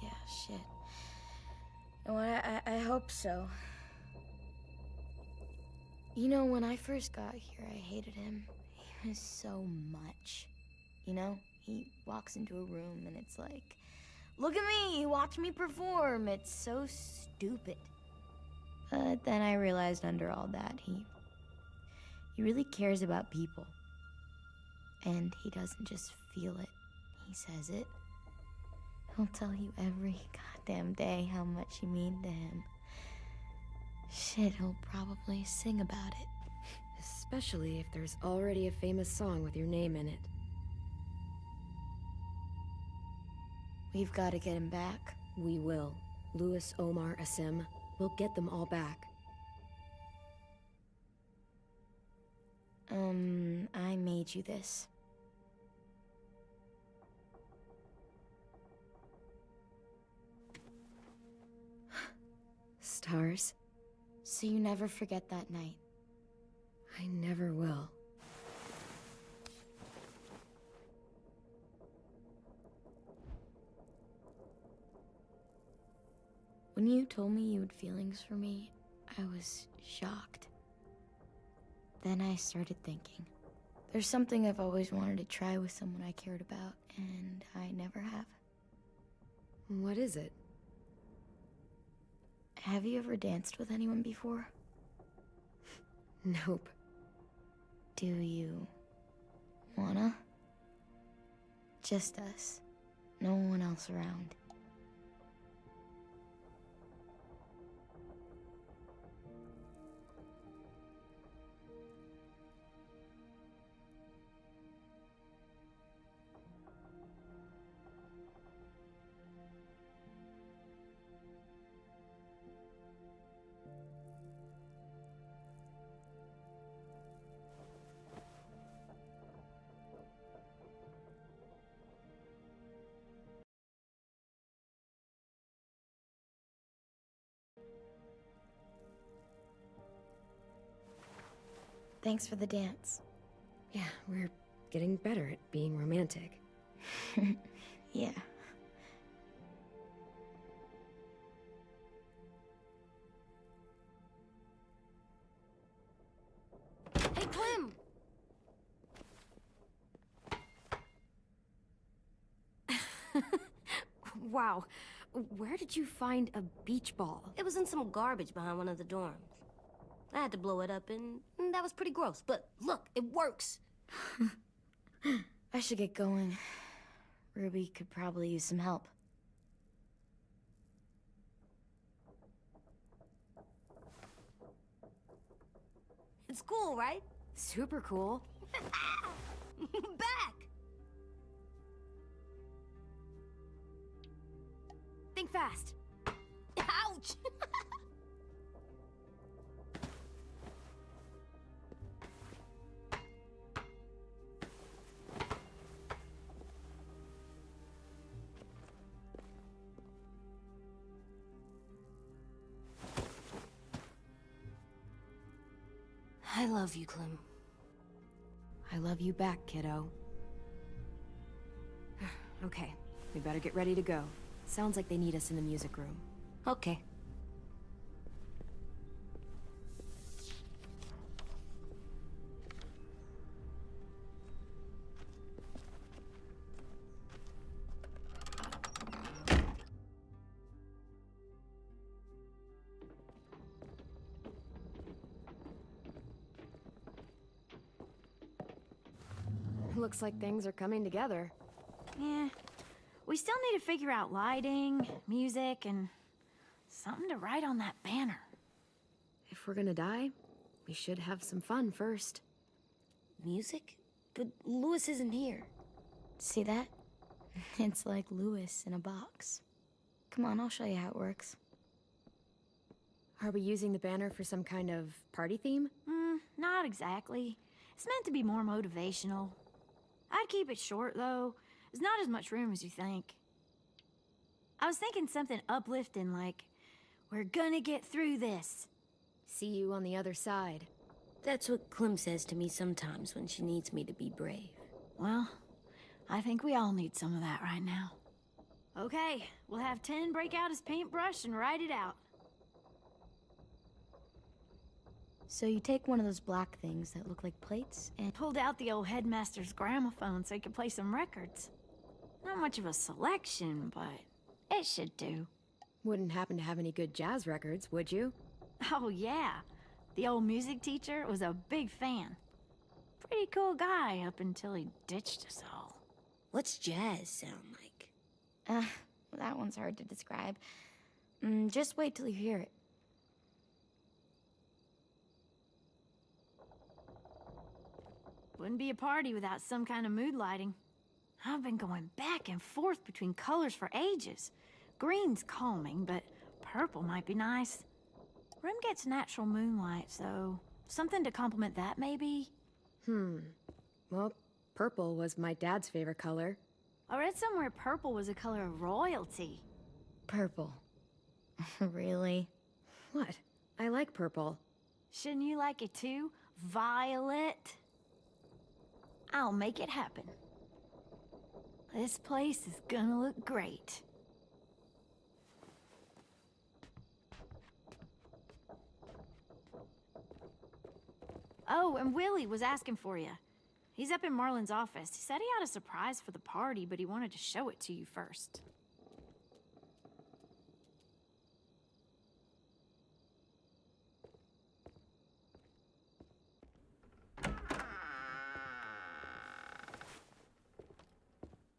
Speaker 3: Yeah, shit. And I hope so. You know, when I first got here, I hated him. He was so much. You know, he walks into a room and it's like, look at me, watch me perform. It's so stupid. But then I realized under all that, he really cares about people. And he doesn't just feel it, he says it. He'll tell you every goddamn day how much you mean to him. Shit, he'll probably sing about it.
Speaker 1: Especially if there's already a famous song with your name in it.
Speaker 3: We've got to get him back.
Speaker 1: We will. Louis, Omar, Asim. We'll get them all back.
Speaker 3: I made you this.
Speaker 1: Stars?
Speaker 3: So you never forget that night.
Speaker 1: I never will.
Speaker 3: When you told me you had feelings for me, I was shocked. Then I started thinking. There's something I've always wanted to try with someone I cared about, and I never have.
Speaker 1: What is it?
Speaker 3: Have you ever danced with anyone before?
Speaker 1: Nope.
Speaker 3: Do you wanna? Just us. No one else around. Thanks for the dance.
Speaker 1: Yeah, we're getting better at being romantic.
Speaker 3: Yeah.
Speaker 6: Hey, Clem!
Speaker 1: Wow. Where did you find a beach ball?
Speaker 6: It was in some garbage behind one of the dorms. I had to blow it up, and that was pretty gross. But look, it works.
Speaker 3: I should get going. Ruby could probably use some help.
Speaker 6: It's cool, right?
Speaker 3: Super cool.
Speaker 6: Back!
Speaker 3: Think fast.
Speaker 6: Ouch! I love you, Clem.
Speaker 1: I love you back, kiddo. Okay, we better get ready to go. Sounds like they need us in the music room.
Speaker 6: Okay.
Speaker 1: Looks like things are coming together.
Speaker 7: Yeah. We still need to figure out lighting, music, and something to write on that banner.
Speaker 1: If we're gonna die, we should have some fun first.
Speaker 6: Music? But Louis isn't here.
Speaker 3: See that? It's like Louis in a box. Come on, I'll show you how it works.
Speaker 1: Are we using the banner for some kind of party theme?
Speaker 7: Not exactly. It's meant to be more motivational. I'd keep it short, though. There's not as much room as you think. I was thinking something uplifting like, "We're gonna get through this."
Speaker 1: See you on the other side.
Speaker 6: That's what Clem says to me sometimes when she needs me to be brave.
Speaker 7: Well, I think we all need some of that right now. Okay, we'll have 10 break out his paintbrush and write it out.
Speaker 3: So you take one of those black things that look like plates and...
Speaker 7: Pulled out the old headmaster's gramophone so he could play some records. Not much of a selection, but it should do.
Speaker 1: Wouldn't happen to have any good jazz records, would you?
Speaker 7: Oh, yeah. The old music teacher was a big fan. Pretty cool guy up until he ditched us all.
Speaker 6: What's jazz sound like?
Speaker 3: That one's hard to describe. Just wait till you hear it.
Speaker 7: Wouldn't be a party without some kind of mood lighting. I've been going back and forth between colors for ages. Green's calming, but purple might be nice. Room gets natural moonlight, so something to complement that, maybe?
Speaker 1: Well, purple was my dad's favorite color.
Speaker 7: I read somewhere purple was a color of royalty.
Speaker 3: Purple. Really?
Speaker 1: What? I like purple.
Speaker 7: Shouldn't you like it too? Violet? I'll make it happen. This place is gonna look great. Oh, and Willie was asking for you. He's up in Marlin's office. He said he had a surprise for the party, but he wanted to show it to you first.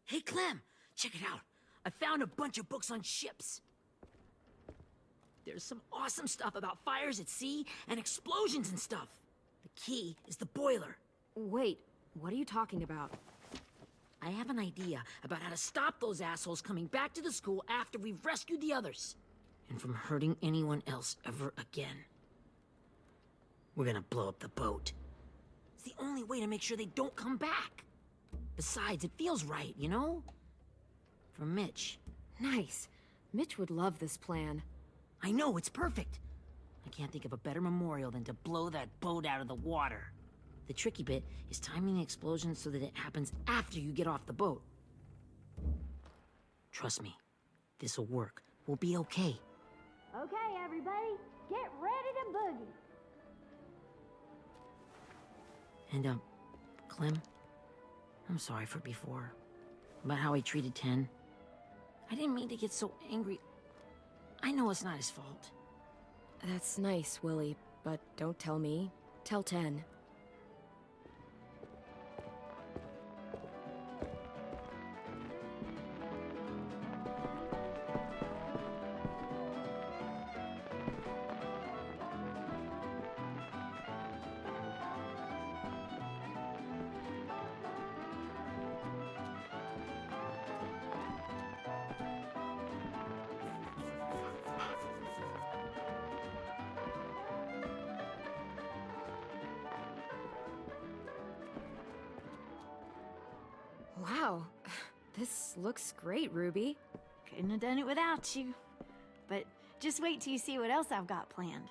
Speaker 2: Hey, Clem, check it out. I found a bunch of books on ships. There's some awesome stuff about fires at sea and explosions and stuff. The key is the boiler.
Speaker 1: Wait, what are you talking about?
Speaker 2: I have an idea about how to stop those assholes coming back to the school after we've rescued the others. And from hurting anyone else ever again. We're gonna blow up the boat. It's the only way to make sure they don't come back. Besides, it feels right, you know? For Mitch.
Speaker 1: Nice. Mitch would love this plan.
Speaker 2: I know, it's perfect. I can't think of a better memorial than to blow that boat out of the water. The tricky bit is timing the explosion so that it happens after you get off the boat. Trust me, this'll work. We'll be okay.
Speaker 7: Okay, everybody, get ready to boogie.
Speaker 2: And, Clem, I'm sorry for before. About how he treated Ten. I didn't mean to get so angry. I know it's not his fault.
Speaker 1: That's nice, Willie, but don't tell me. Tell 10. Wow, this looks great, Ruby.
Speaker 7: Couldn't have done it without you. But just wait till you see what else I've got planned.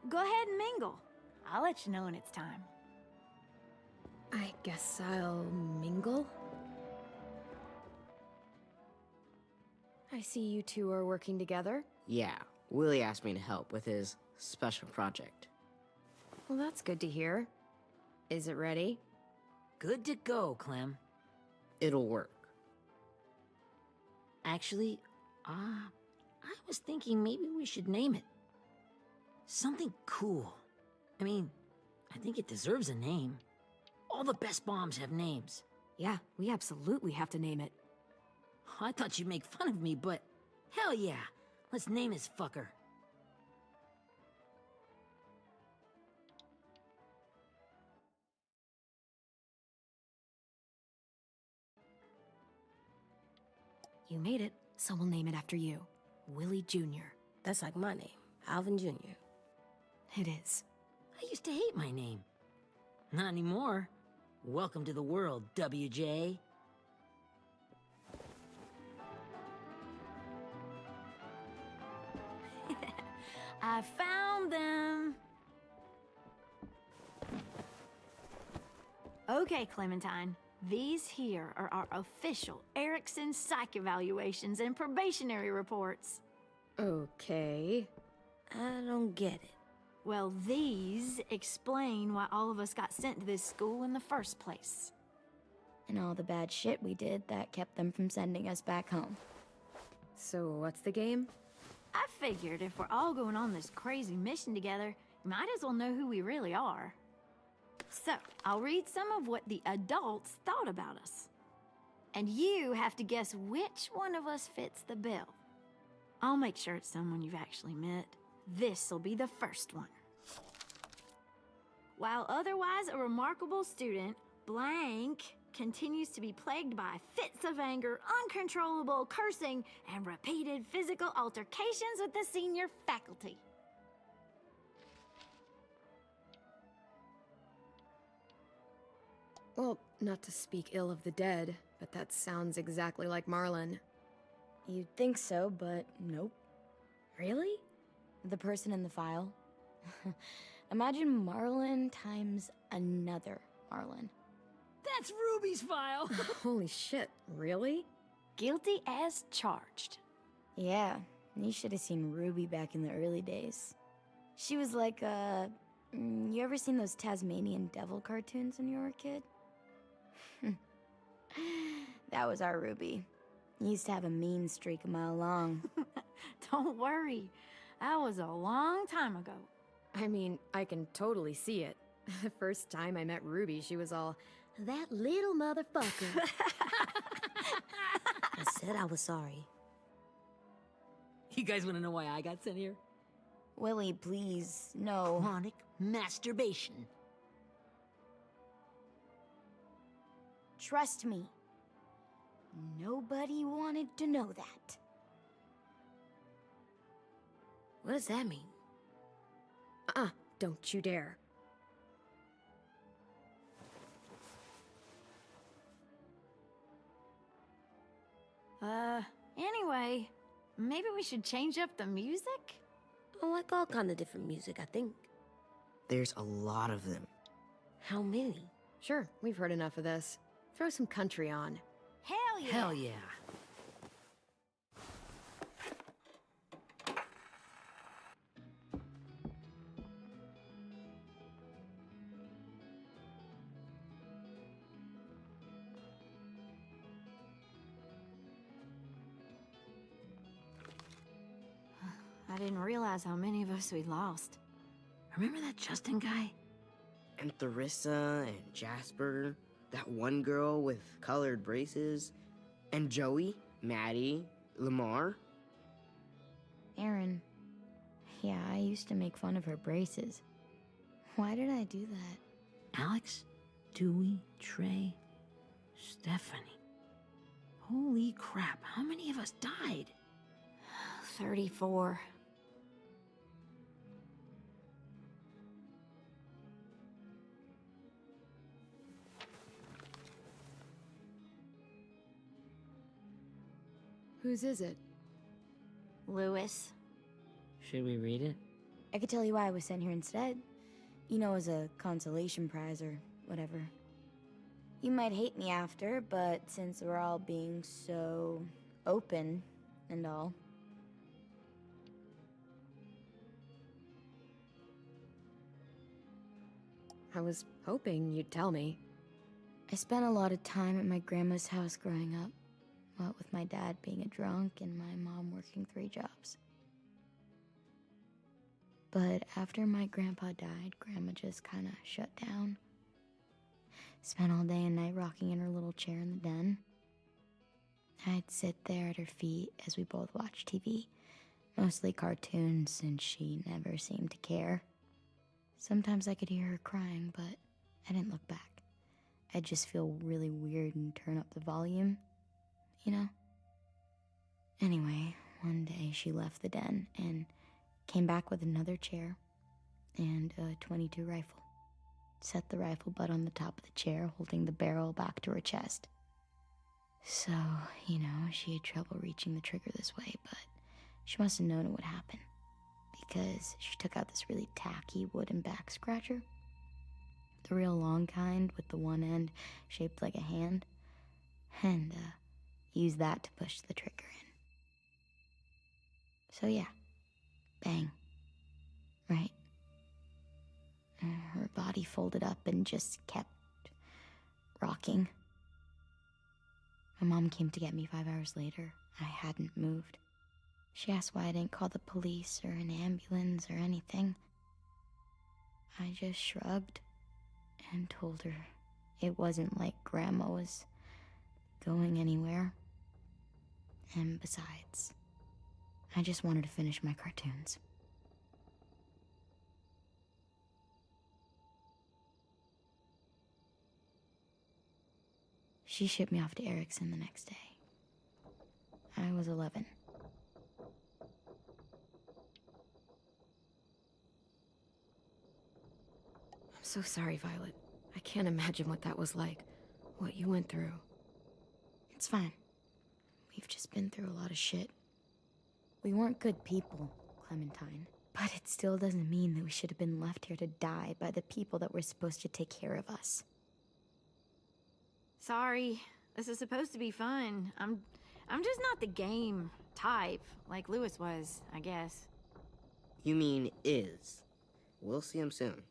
Speaker 7: Go ahead and mingle. I'll let you know when it's time.
Speaker 1: I guess I'll mingle? I see you two are working together.
Speaker 9: Yeah, Willie asked me to help with his special project.
Speaker 1: Well, that's good to hear. Is it ready?
Speaker 2: Good to go, Clem.
Speaker 9: It'll work.
Speaker 2: Actually, I was thinking maybe we should name it. Something cool. I mean, I think it deserves a name. All the best bombs have names.
Speaker 1: Yeah, we absolutely have to name it.
Speaker 2: I thought you'd make fun of me, but hell yeah. Let's name this fucker.
Speaker 1: You made it, so we'll name it after you. Willie Jr.
Speaker 6: That's like my name, Alvin Jr.
Speaker 1: It is.
Speaker 2: I used to hate my name. Not anymore. Welcome to the world, WJ.
Speaker 7: I found them. Okay, Clementine. These here are our official Erickson psych evaluations and probationary reports.
Speaker 1: Okay.
Speaker 6: I don't get it.
Speaker 7: Well, these explain why all of us got sent to this school in the first place.
Speaker 3: And all the bad shit we did that kept them from sending us back home.
Speaker 1: So what's the game?
Speaker 7: I figured if we're all going on this crazy mission together, we might as well know who we really are. So, I'll read some of what the adults thought about us. And you have to guess which one of us fits the bill. I'll make sure it's someone you've actually met. This'll be the first one. While otherwise a remarkable student, blank continues to be plagued by fits of anger, uncontrollable cursing, and repeated physical altercations with the senior faculty.
Speaker 1: Well, not to speak ill of the dead, but that sounds exactly like Marlon.
Speaker 3: You'd think so, but nope.
Speaker 1: Really?
Speaker 3: The person in the file. Imagine Marlon times another Marlon.
Speaker 2: That's Ruby's file.
Speaker 1: Holy shit, really?
Speaker 7: Guilty as charged.
Speaker 3: Yeah, you should have seen Ruby back in the early days. She was like, you ever seen those Tasmanian devil cartoons when you were a kid? That was our Ruby. Used to have a mean streak a mile long.
Speaker 7: Don't worry, that was a long time ago.
Speaker 1: I mean, I can totally see it. The first time I met Ruby, she was all, that little motherfucker.
Speaker 6: I said I was sorry.
Speaker 2: You guys want to know why I got sent here?
Speaker 3: Willie, please, no.
Speaker 2: Chronic masturbation.
Speaker 3: Trust me. Nobody wanted to know that.
Speaker 6: What does that mean?
Speaker 1: Don't you dare.
Speaker 7: Anyway, maybe we should change up the music?
Speaker 6: I like all kind of different music, I think.
Speaker 9: There's a lot of them.
Speaker 6: How many?
Speaker 1: Sure, we've heard enough of this. Throw some country on.
Speaker 7: Hell yeah!
Speaker 2: Hell yeah.
Speaker 7: I didn't realize how many of us we'd lost.
Speaker 2: Remember that Justin guy?
Speaker 9: And Theresa and Jasper, that one girl with colored braces, and Joey, Maddie, Lamar.
Speaker 3: Aaron. Yeah, I used to make fun of her braces. Why did I do that?
Speaker 2: Alex, Dewey, Trey, Stephanie. Holy crap, how many of us died?
Speaker 7: 34.
Speaker 1: Whose is it?
Speaker 7: Lewis.
Speaker 2: Should we read it?
Speaker 3: I could tell you why I was sent here instead. You know, as a consolation prize or whatever. You might hate me after, but since we're all being so open and all.
Speaker 1: I was hoping you'd tell me.
Speaker 3: I spent a lot of time at my grandma's house growing up. What with my dad being a drunk and my mom working 3 jobs. But after my grandpa died, Grandma just kinda shut down. Spent all day and night rocking in her little chair in the den. I'd sit there at her feet as we both watched TV. Mostly cartoons, since she never seemed to care. Sometimes I could hear her crying, but I didn't look back. I'd just feel really weird and turn up the volume, you know? Anyway, one day she left the den and came back with another chair and a .22 rifle. Set the rifle butt on the top of the chair, holding the barrel back to her chest. So, you know, she had trouble reaching the trigger this way, but she must have known it would happen. Because she took out this really tacky wooden back scratcher. The real long kind with the one end shaped like a hand. And, used that to push the trigger in. So yeah, bang. Right. Her body folded up and just kept rocking. My mom came to get me 5 hours later. I hadn't moved. She asked why I didn't call the police or an ambulance or anything. I just shrugged and told her it wasn't like Grandma was going anywhere. And besides, I just wanted to finish my cartoons. She shipped me off to Erickson the next day. I was 11.
Speaker 1: I'm so sorry, Violet. I can't imagine what that was like. What you went through.
Speaker 3: It's fine. We've just been through a lot of shit. We weren't good people, Clementine. But it still doesn't mean that we should have been left here to die by the people that were supposed to take care of us.
Speaker 7: Sorry. This is supposed to be fun. I'm just not the game type, like Lewis was, I guess.
Speaker 9: You mean is. We'll see him soon.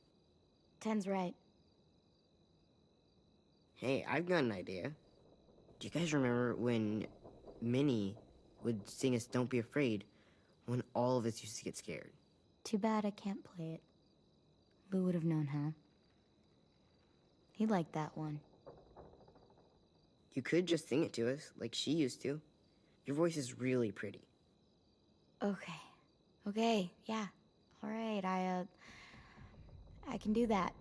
Speaker 3: Ten's right.
Speaker 9: Hey, I've got an idea. Do you guys remember when Minnie would sing us Don't Be Afraid when all of us used to get scared?
Speaker 3: Too bad I can't play it. Lou would have known how. He liked that one.
Speaker 9: You could just sing it to us, like she used to. Your voice is really pretty.
Speaker 3: Okay, yeah. All right, I can do that.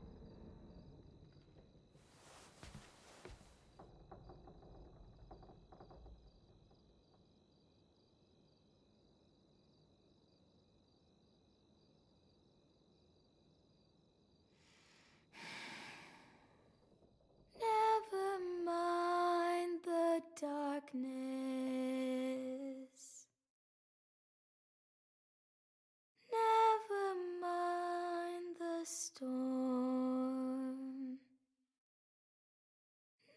Speaker 3: Never mind the darkness. Never mind the storm.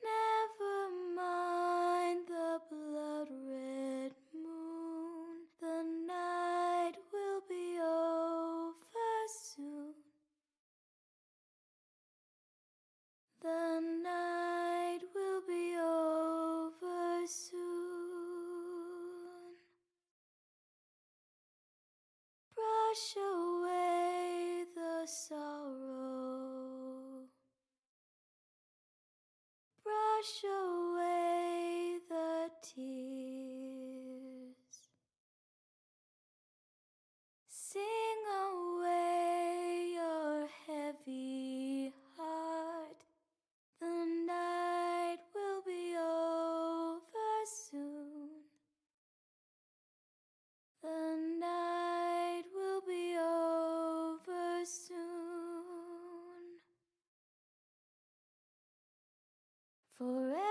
Speaker 3: Never mind the blood-red moon. The night will be over soon. The night will be over soon. Brush away the sorrow. Brush away the tears. Sing away your heavy heart. The night will be over soon. The night will be over soon. Forever.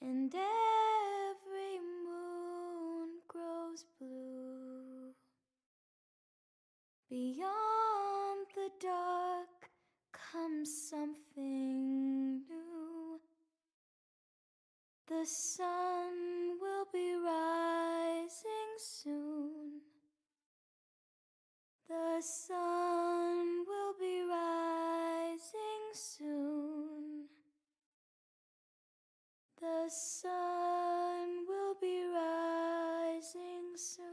Speaker 3: and every moon grows blue. Beyond the dark comes something new. The sun will be rising soon. The sun will be rising soon. The sun will be rising soon.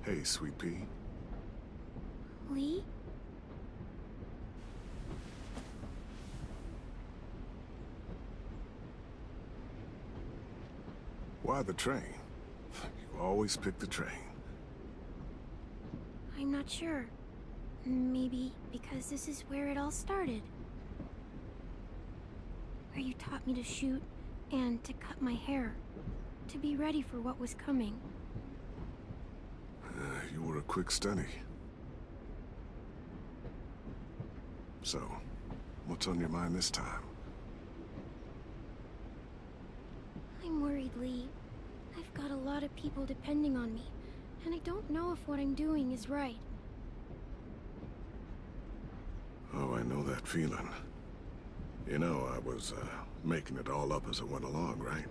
Speaker 10: Hey, Sweet Pea.
Speaker 3: Lee?
Speaker 10: Why the train? You always pick the train.
Speaker 3: I'm not sure. Maybe because this is where it all started. Where you taught me to shoot and to cut my hair. To be ready for what was coming.
Speaker 10: You were a quick study. So, what's on your mind this time?
Speaker 3: I'm worried, Lee. I've got a lot of people depending on me, and I don't know if what I'm doing is right.
Speaker 10: Oh, I know that feeling. You know, I was, making it all up as I went along, right?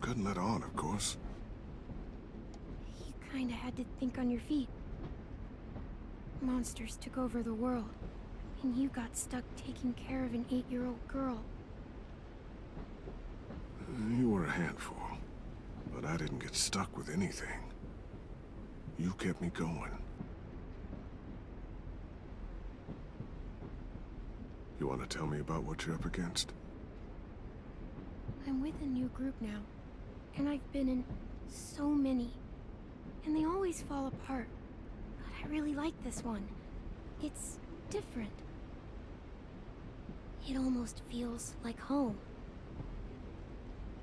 Speaker 10: Couldn't let on, of course.
Speaker 3: You kinda had to think on your feet. Monsters took over the world, and you got stuck taking care of an 8-year-old girl.
Speaker 10: You were a handful, but I didn't get stuck with anything. You kept me going. You want to tell me about what you're up against?
Speaker 3: I'm with a new group now, and I've been in so many, and they always fall apart. But I really like this one. It's different. It almost feels like home.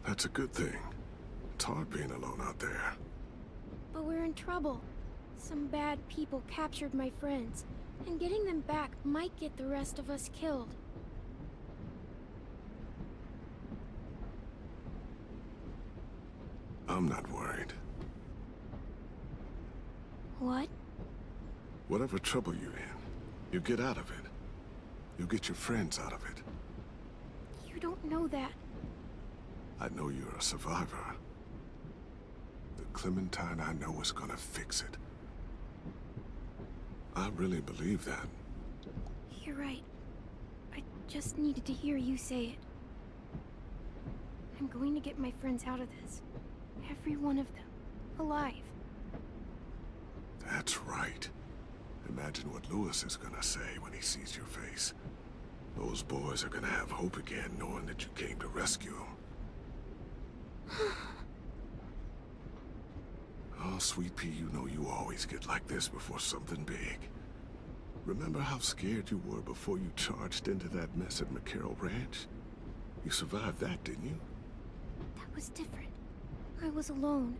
Speaker 10: That's a good thing. It's hard being alone out there.
Speaker 3: But we're in trouble. Some bad people captured my friends, and getting them back might get the rest of us killed.
Speaker 10: I'm not worried.
Speaker 3: What?
Speaker 10: Whatever trouble you're in, you get out of it. You get your friends out of it.
Speaker 3: You don't know that.
Speaker 10: I know you're a survivor. The Clementine I know is gonna fix it. I really believe that.
Speaker 3: You're right. I just needed to hear you say it. I'm going to get my friends out of this. Every one of them. Alive.
Speaker 10: That's right. Imagine what Lewis is gonna say when he sees your face. Those boys are gonna have hope again, knowing that you came to rescue them. Oh, Sweet Pea, you know you always get like this before something big. Remember how scared you were before you charged into that mess at McCarroll Ranch? You survived that, didn't you?
Speaker 3: That was different. I was alone.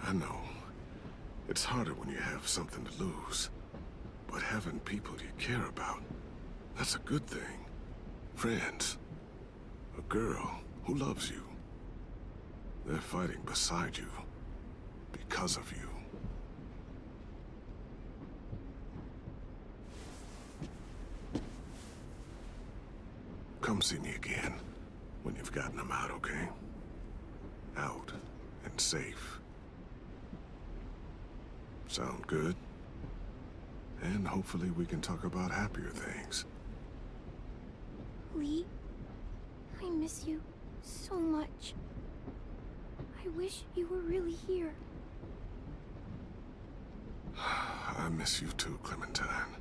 Speaker 10: I know. It's harder when you have something to lose. But having people you care about, that's a good thing. Friends. A girl who loves you. They're fighting beside you. Because of you. Come see me again. When you've gotten them out, okay? Out and safe. Sound good? And hopefully we can talk about happier things.
Speaker 3: Lee, I miss you so much. I wish you were really here.
Speaker 10: I miss you too, Clementine.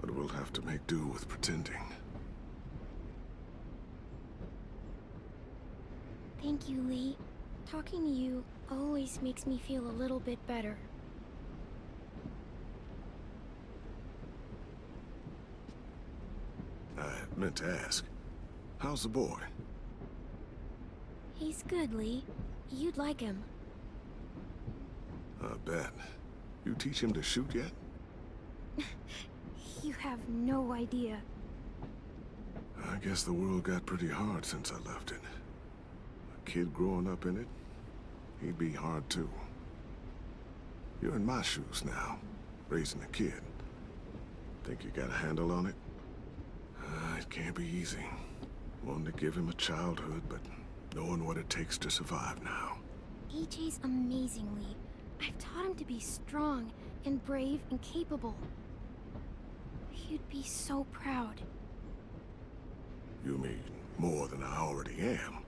Speaker 10: But we'll have to make do with pretending.
Speaker 3: Thank you, Lee. Talking to you always makes me feel a little bit better.
Speaker 10: I meant to ask, how's the boy?
Speaker 3: He's good, Lee. You'd like him.
Speaker 10: I bet. You teach him to shoot yet?
Speaker 3: You have no idea.
Speaker 10: I guess the world got pretty hard since I left it. A kid growing up in it, he'd be hard too. You're in my shoes now, raising a kid. Think you got a handle on it? It can't be easy. Wanting to give him a childhood, but knowing what it takes to survive now.
Speaker 3: AJ's amazing, Lee. I've taught him to be strong and brave and capable. You'd be so proud.
Speaker 10: You mean more than I already am?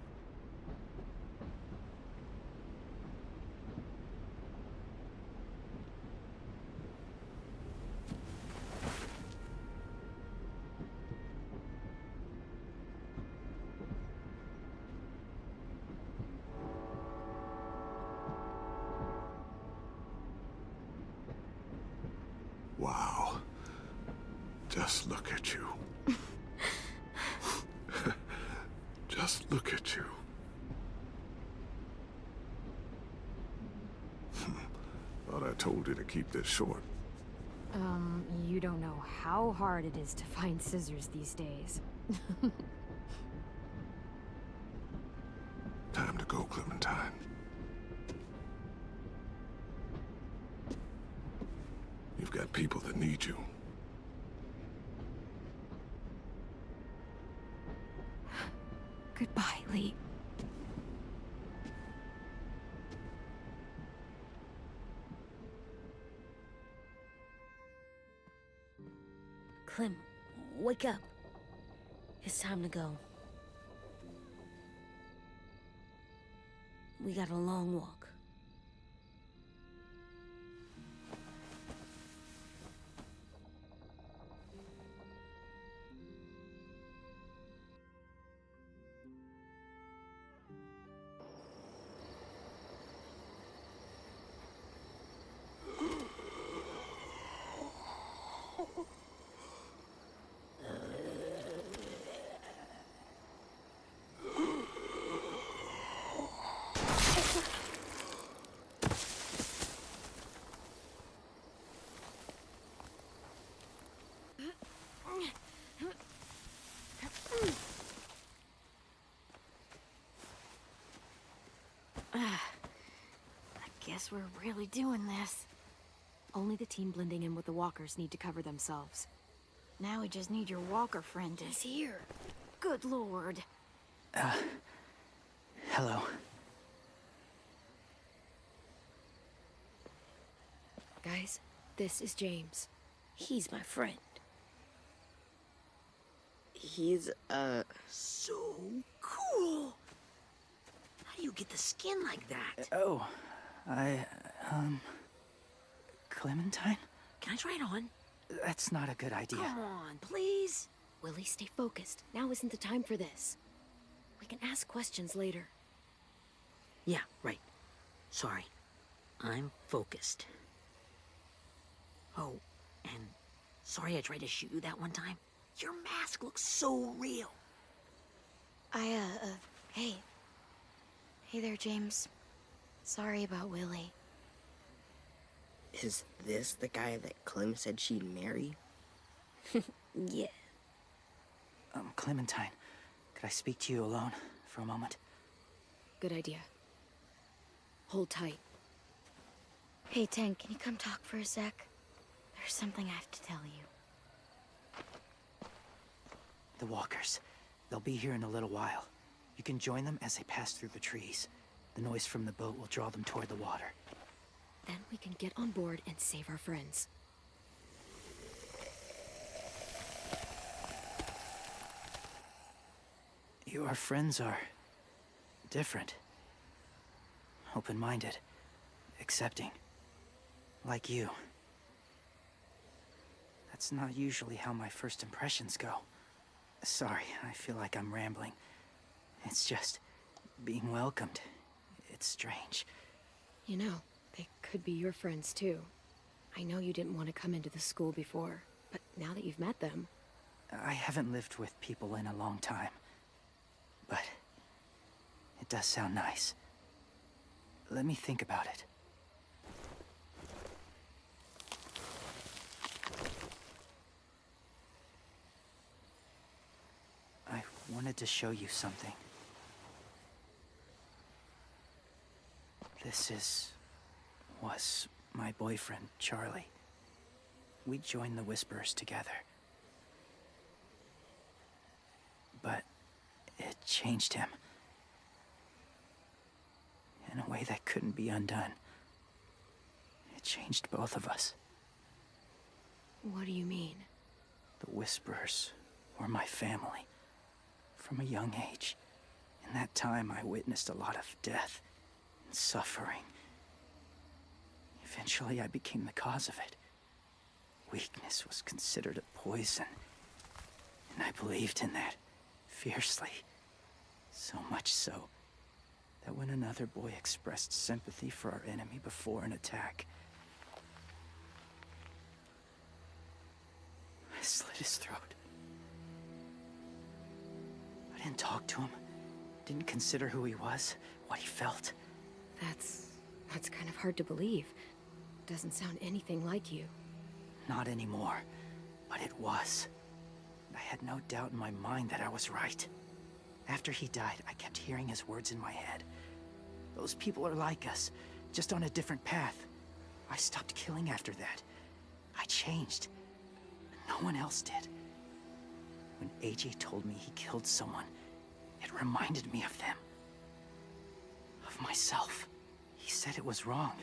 Speaker 10: Wow. Just look at you. Just look at you. Thought I told you to keep this short.
Speaker 1: You don't know how hard it is to find scissors these days.
Speaker 10: Time to go, Clementine. You've got people that need you.
Speaker 1: Goodbye, Lee.
Speaker 6: Clem, wake up. It's time to go. We got a long walk.
Speaker 7: I guess we're really doing this.
Speaker 1: Only the team blending in with the walkers need to cover themselves.
Speaker 7: Now we just need your walker friend to...
Speaker 3: He's here.
Speaker 7: Good lord.
Speaker 8: Hello.
Speaker 1: Guys, this is James.
Speaker 6: He's my friend.
Speaker 9: He's,
Speaker 2: So cool. How do you get the skin like that?
Speaker 8: Oh, Clementine?
Speaker 2: Can I try it on?
Speaker 8: That's not a good idea.
Speaker 2: Come on, please.
Speaker 1: Willie, stay focused. Now isn't the time for this. We can ask questions later.
Speaker 2: Yeah, right. Sorry. I'm focused. Oh, and sorry I tried to shoot you that one time. Your mask looks so real.
Speaker 3: Hey. Hey there, James. Sorry about Willie.
Speaker 9: is this the guy that Clem said she'd marry?
Speaker 6: Yeah.
Speaker 8: Clementine, could I speak to you alone for a moment?
Speaker 1: Good idea. Hold tight.
Speaker 3: Hey, Tank, can you come talk for a sec? There's something I have to tell you.
Speaker 8: The walkers. They'll be here in a little while. You can join them as they pass through the trees. The noise from the boat will draw them toward the water.
Speaker 1: Then we can get on board and save our friends.
Speaker 8: Your friends are different. Open-minded, accepting, like you. That's not usually how my first impressions go. Sorry, I feel like I'm rambling. It's just being welcomed. It's strange.
Speaker 1: You know, they could be your friends too. I know you didn't want to come into the school before, but now that you've met them...
Speaker 8: I haven't lived with people in a long time, but it does sound nice. Let me think about it. I wanted to show you something. This was my boyfriend, Charlie. We joined the Whisperers together. But it changed him. In a way that couldn't be undone. It changed both of us.
Speaker 1: What do you mean?
Speaker 8: The Whisperers were my family. From a young age. In that time, I witnessed a lot of death and suffering. Eventually, I became the cause of it. Weakness was considered a poison. And I believed in that, fiercely. So much so, that when another boy expressed sympathy for our enemy before an attack, I slit his throat. I didn't talk to him, didn't consider who he was, what he felt.
Speaker 1: That's kind of hard to believe. Doesn't sound anything like you.
Speaker 8: Not anymore, but it was. I had no doubt in my mind that I was right. After he died, I kept hearing his words in my head. Those people are like us, just on a different path. I stopped killing after that. I changed. No one else did. When AJ told me he killed someone, it reminded me of them. Of myself. He said it was wrong,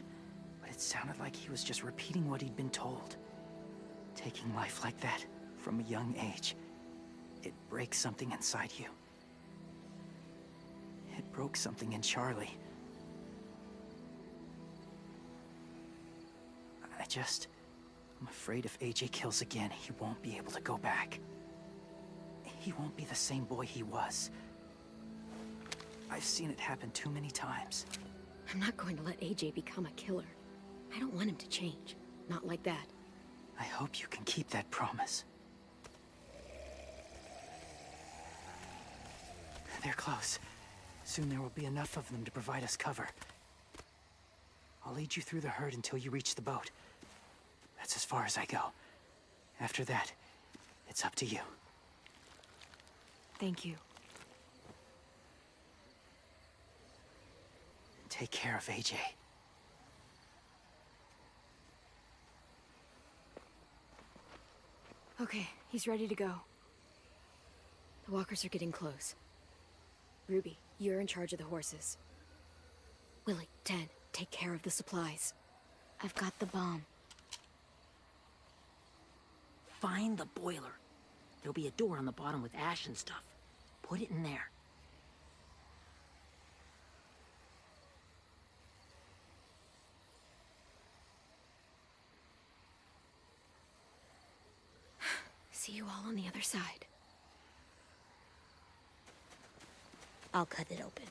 Speaker 8: but it sounded like he was just repeating what he'd been told. Taking life like that, from a young age, it breaks something inside you. It broke something in Charlie. I'm afraid if AJ kills again, he won't be able to go back. He won't be the same boy he was. I've seen it happen too many times.
Speaker 1: I'm not going to let AJ become a killer. I don't want him to change. Not like that.
Speaker 8: I hope you can keep that promise. They're close. Soon there will be enough of them to provide us cover. I'll lead you through the herd until you reach the boat. That's as far as I go. After that, it's up to you.
Speaker 1: Thank you.
Speaker 8: Take care of AJ.
Speaker 1: Okay, he's ready to go. The walkers are getting close. Ruby, you're in charge of the horses. Willie, Ted, take care of the supplies.
Speaker 3: I've got the bomb.
Speaker 2: Find the boiler. There'll be a door on the bottom with ash and stuff. Put it in there.
Speaker 1: See you all on the other side.
Speaker 6: I'll cut it open.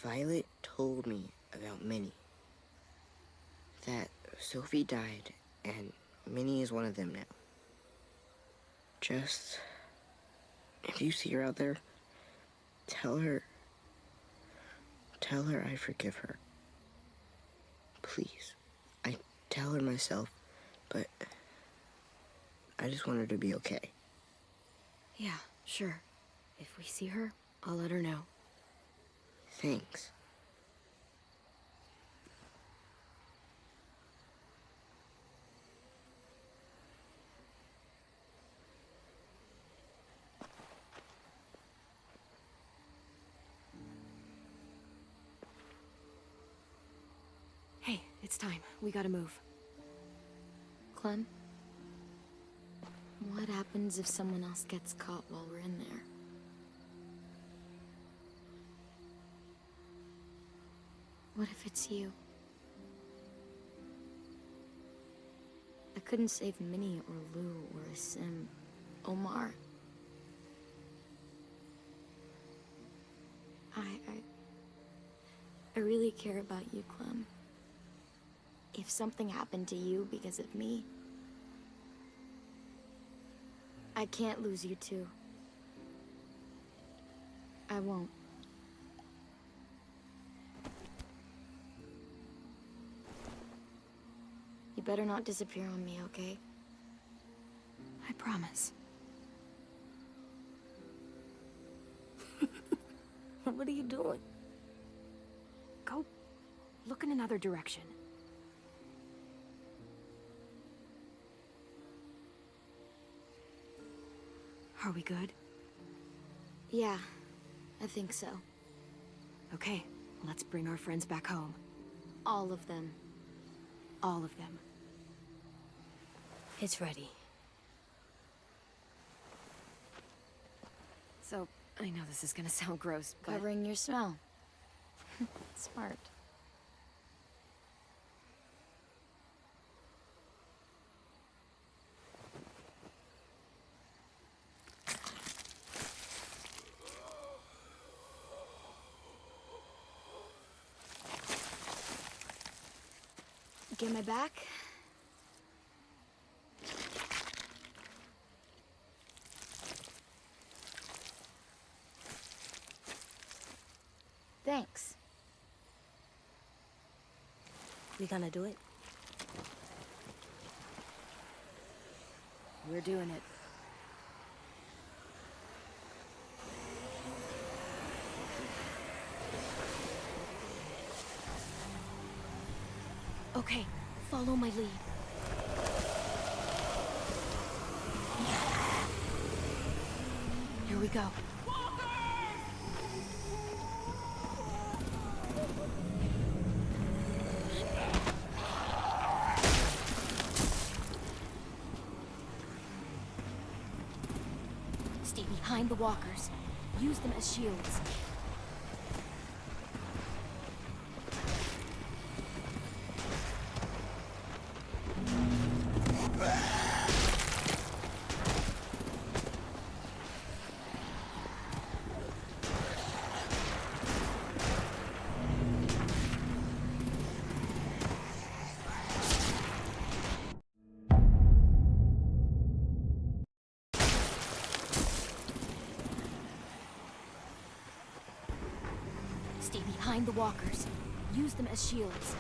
Speaker 9: Violet told me about Minnie. That Sophie died, and Minnie is one of them now. Just... if you see her out there, tell her I forgive her. Please. I tell her myself, but I just want her to be okay.
Speaker 1: Yeah, sure. If we see her, I'll let her know.
Speaker 9: Thanks.
Speaker 1: It's time. We gotta move.
Speaker 3: Clem? What happens if someone else gets caught while we're in there? What if it's you? I couldn't save Minnie or Lou or Sim. Omar. I really care about you, Clem. If something happened to you because of me, I can't lose you too. I won't. You better not disappear on me, okay?
Speaker 1: I promise.
Speaker 6: What are you doing?
Speaker 1: Go look in another direction. Are we good?
Speaker 3: Yeah, I think so.
Speaker 1: Okay, let's bring our friends back home.
Speaker 3: All of them.
Speaker 1: All of them.
Speaker 6: It's ready.
Speaker 1: So, I know this is gonna sound gross, but...
Speaker 3: Covering your smell. Smart. Get my back? Thanks.
Speaker 6: We gonna do it?
Speaker 1: We're doing it. Okay, follow my lead. Here we go. Stay behind the walkers. Use them as shields. Stay behind the walkers. Use them as shields.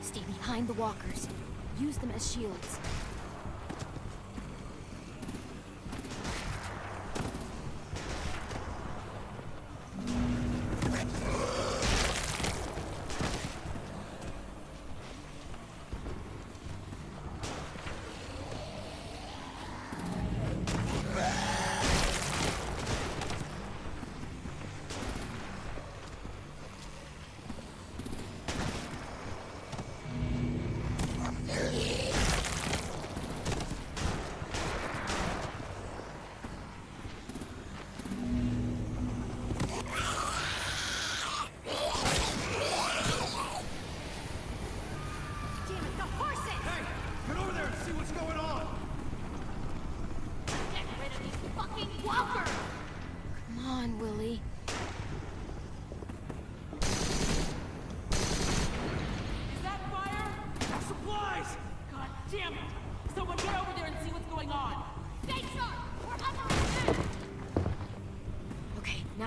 Speaker 1: Stay behind the walkers. Use them as shields. Come on, Willie.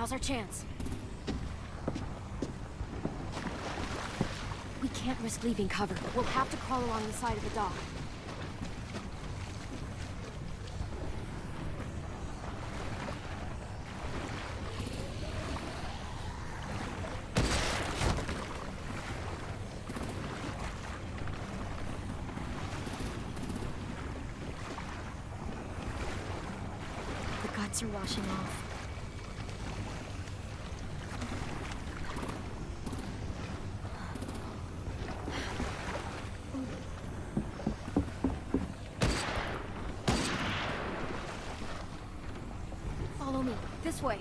Speaker 1: Now's our chance. We can't risk leaving cover. We'll have to crawl along the side of the dock. The guts are washing off. Follow me. This way.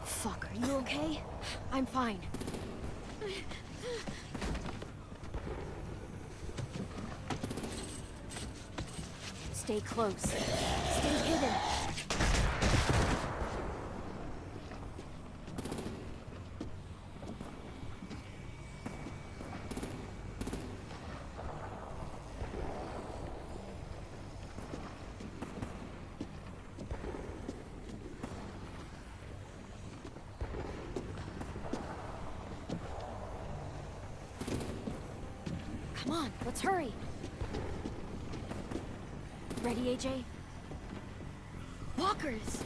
Speaker 1: Fuck, are you okay? I'm fine. Stay close. Stay hidden. Come on, let's hurry. Ready, AJ? Walkers!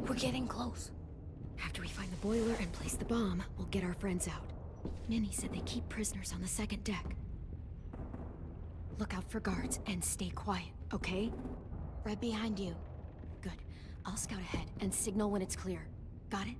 Speaker 1: We're getting close. After we find the boiler and place the bomb, we'll get our friends out. Ninny said they keep prisoners on the second deck. Look out for guards and stay quiet, okay?
Speaker 3: Right behind you.
Speaker 1: Good. I'll scout ahead and signal when it's clear. Got it?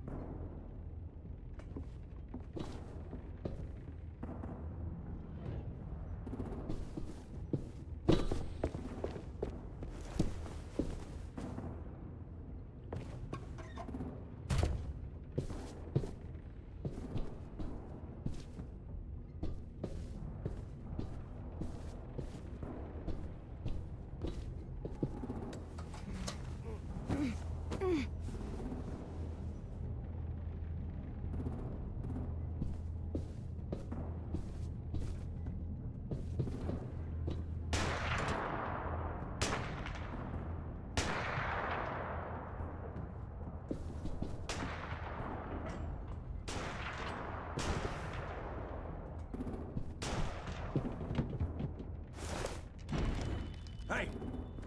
Speaker 11: Hey,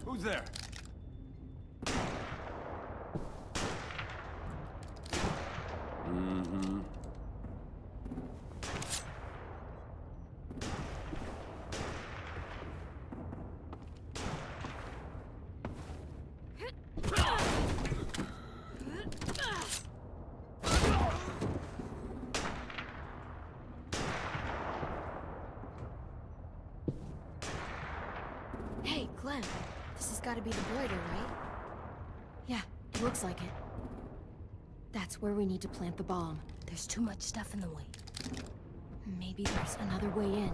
Speaker 11: who's there? Mm-hmm.
Speaker 1: Hey, Clem. This has got to be the boiler, right? Yeah, it looks like it. That's where we need to plant the bomb.
Speaker 3: There's too much stuff in the way.
Speaker 1: Maybe there's another way in.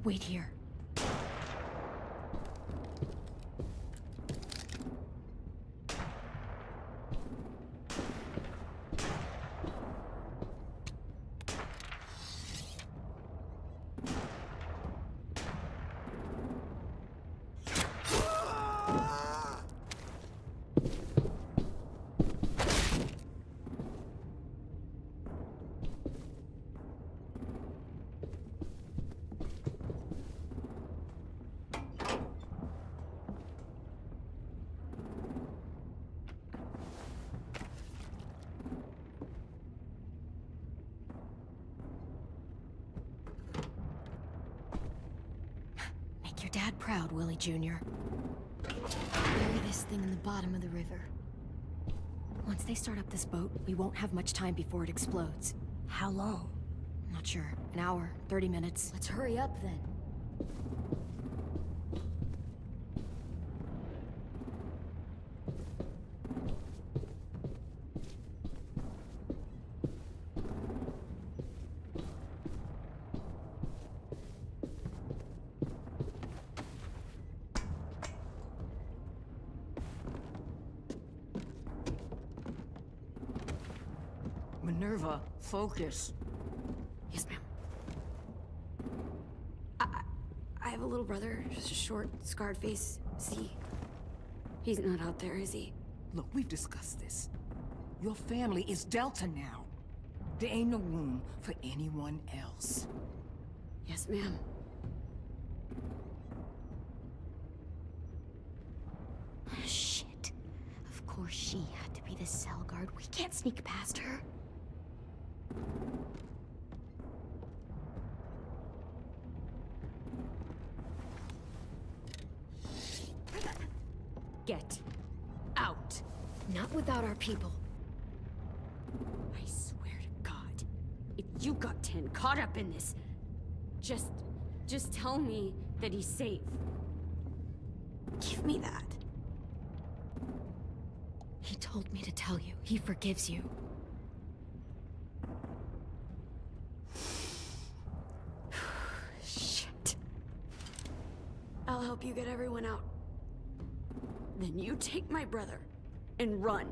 Speaker 1: Wait here. Dad proud, Willie Jr.
Speaker 3: Bury this thing in the bottom of the river.
Speaker 1: Once they start up this boat, we won't have much time before it explodes.
Speaker 6: How long?
Speaker 1: Not sure. An hour, 30 minutes.
Speaker 3: Let's hurry up then.
Speaker 2: Minerva, focus.
Speaker 1: Yes, ma'am. I have a little brother, short, scarred face. See? He's not out there, is he?
Speaker 2: Look, we've discussed this. Your family is Delta now. There ain't no room for anyone else.
Speaker 1: Yes, ma'am.
Speaker 3: Shit. Of course she had to be the cell guard. We can't sneak past her.
Speaker 1: Get out. Not without our people. I swear to God, if you got 10 caught up in this, just tell me that he's safe. Give me that. He told me to tell you. He forgives you. Shit. I'll help you get everyone out. Then you take my brother and run.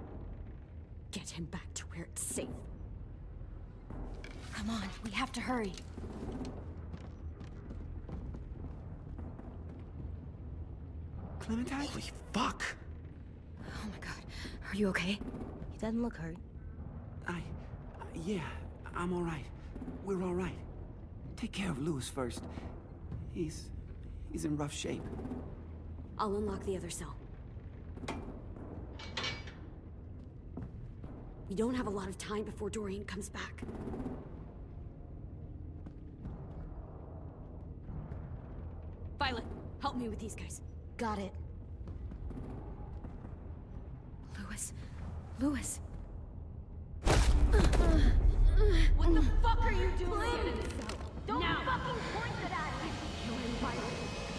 Speaker 1: Get him back to where it's safe.
Speaker 3: Come on, we have to hurry.
Speaker 8: Clementine? Holy fuck!
Speaker 1: Oh my God. Are you okay?
Speaker 6: He doesn't look hurt.
Speaker 12: Yeah, I'm all right. We're all right. Take care of Louis first. He's in rough shape.
Speaker 1: I'll unlock the other cell. We don't have a lot of time before Dorian comes back. Violet, help me with these guys.
Speaker 3: Got it.
Speaker 1: Louis. Louis.
Speaker 7: What the fuck are you doing? Don't fucking point it at me!
Speaker 1: Kill him, Violet.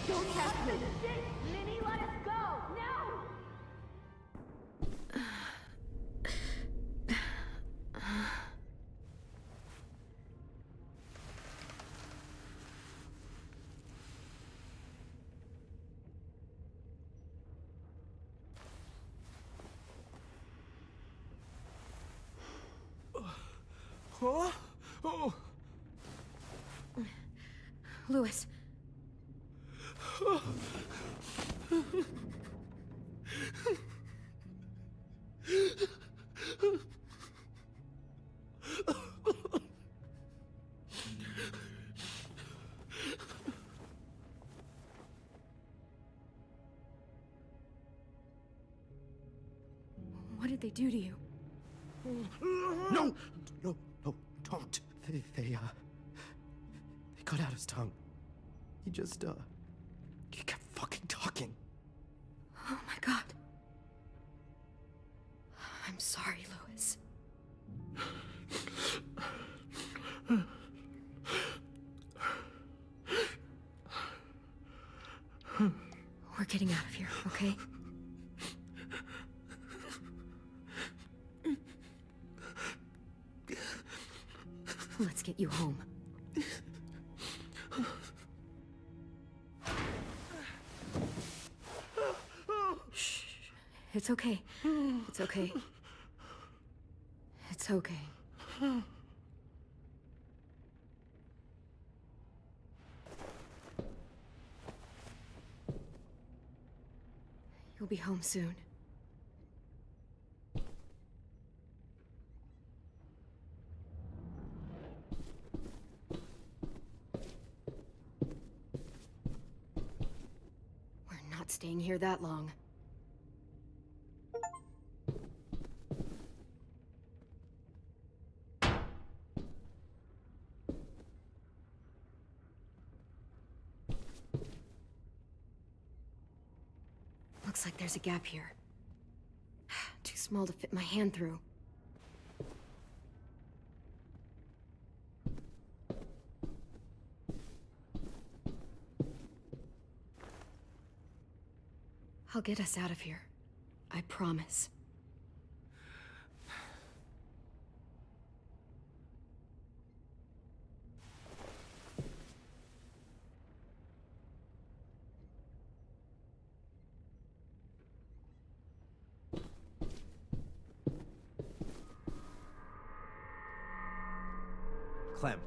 Speaker 1: Don't test me.
Speaker 7: Minnie, let us go! No!
Speaker 12: Oh! Oh!
Speaker 1: Louis. What did they do to you?
Speaker 8: No! No, don't. They cut out his tongue. He just, he kept fucking talking.
Speaker 1: Oh my God. I'm sorry, Louis. We're getting out of here, okay? Let's get you home. Shh. It's okay. It's okay. It's okay. You'll be home soon. We're not staying here that long. Looks like there's a gap here. Too small to fit my hand through. I'll get us out of here. I promise.
Speaker 8: Clem,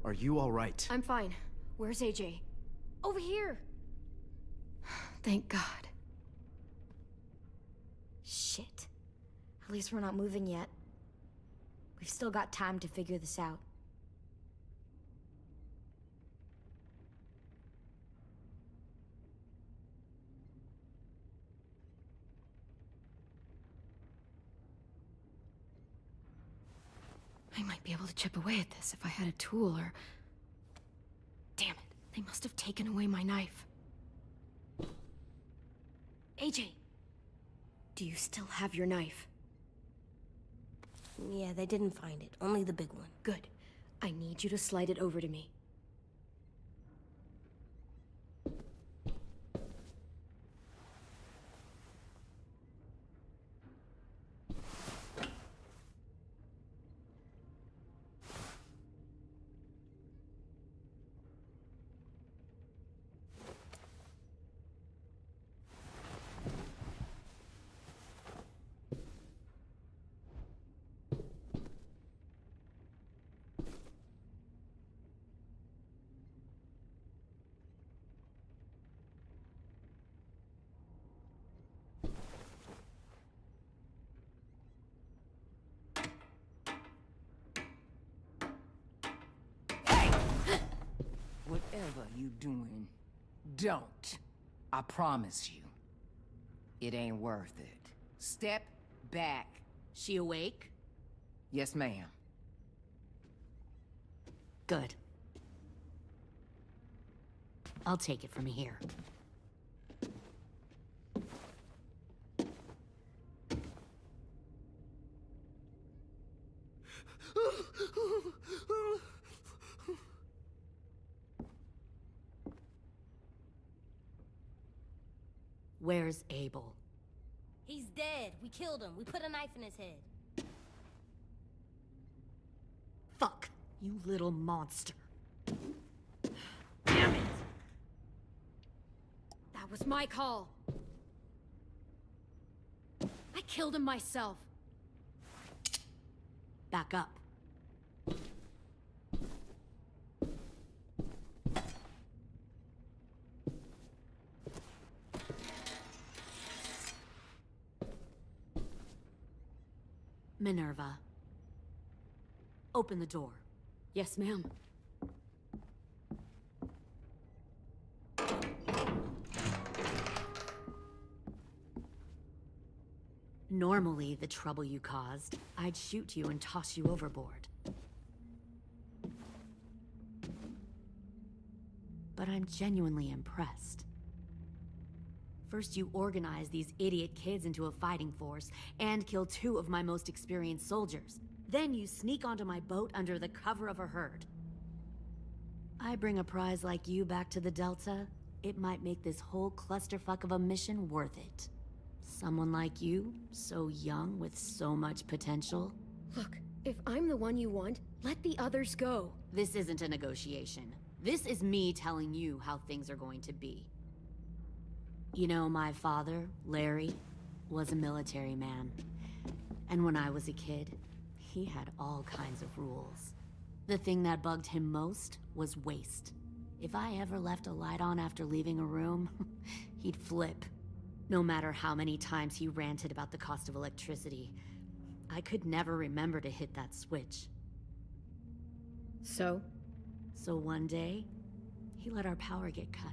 Speaker 8: are you all right?
Speaker 1: I'm fine. Where's AJ? Over here! Thank God.
Speaker 3: Shit. At least we're not moving yet. We've still got time to figure this out.
Speaker 1: I might be able to chip away at this if I had a tool or... Damn it, they must have taken away my knife. AJ! Do you still have your knife?
Speaker 6: Yeah, they didn't find it. Only the big one.
Speaker 1: Good. I need you to slide it over to me.
Speaker 2: Whatever you doing, don't. I promise you. It ain't worth it. Step back.
Speaker 1: She awake?
Speaker 2: Yes, ma'am.
Speaker 1: Good. I'll take it from here. Where's Abel?
Speaker 6: He's dead. We killed him. We put a knife in his head.
Speaker 1: Fuck, you little monster. Damn it! That was my call. I killed him myself. Back up. Minerva. Open the door. Yes, ma'am. Normally, the trouble you caused, I'd shoot you and toss you overboard. But I'm genuinely impressed. First, you organize these idiot kids into a fighting force and kill 2 of my most experienced soldiers. Then you sneak onto my boat under the cover of a herd. I bring a prize like you back to the Delta, it might make this whole clusterfuck of a mission worth it. Someone like you, so young with so much potential. Look, if I'm the one you want, let the others go. This isn't a negotiation. This is me telling you how things are going to be. You know, my father, Larry, was a military man. And when I was a kid, he had all kinds of rules. The thing that bugged him most was waste. If I ever left a light on after leaving a room, he'd flip. No matter how many times he ranted about the cost of electricity, I could never remember to hit that switch. So one day, he let our power get cut.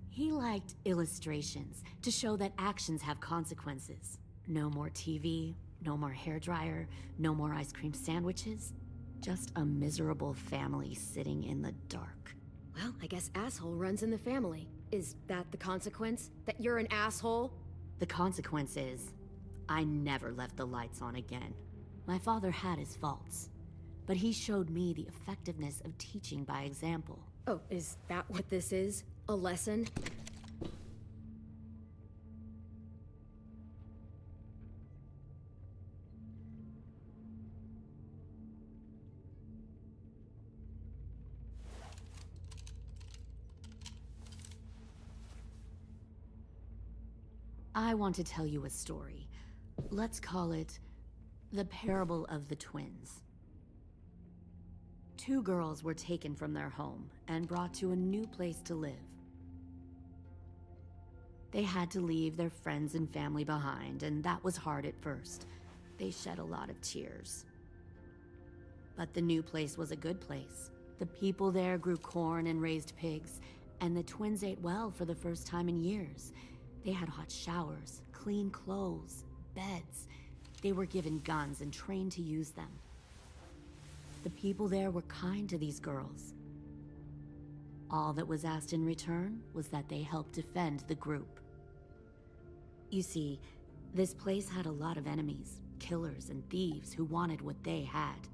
Speaker 1: He liked illustrations to show that actions have consequences. No more TV, no more hairdryer, no more ice cream sandwiches. Just a miserable family sitting in the dark. Well, I guess asshole runs in the family. Is that the consequence? That you're an asshole?
Speaker 13: The consequence is, I never left the lights on again. My father had his faults, but he showed me the effectiveness of teaching by example.
Speaker 1: Oh, is that what this is? A lesson?
Speaker 13: I want to tell you a story. Let's call it the Parable of the Twins. Two girls were taken from their home and brought to a new place to live. They had to leave their friends and family behind, and that was hard at first. They shed a lot of tears. But the new place was a good place. The people there grew corn and raised pigs, and the twins ate well for the first time in years. They had hot showers, clean clothes, beds. They were given guns and trained to use them. The people there were kind to these girls. All that was asked in return was that they help defend the group. You see, this place had a lot of enemies, killers and thieves who wanted what they had.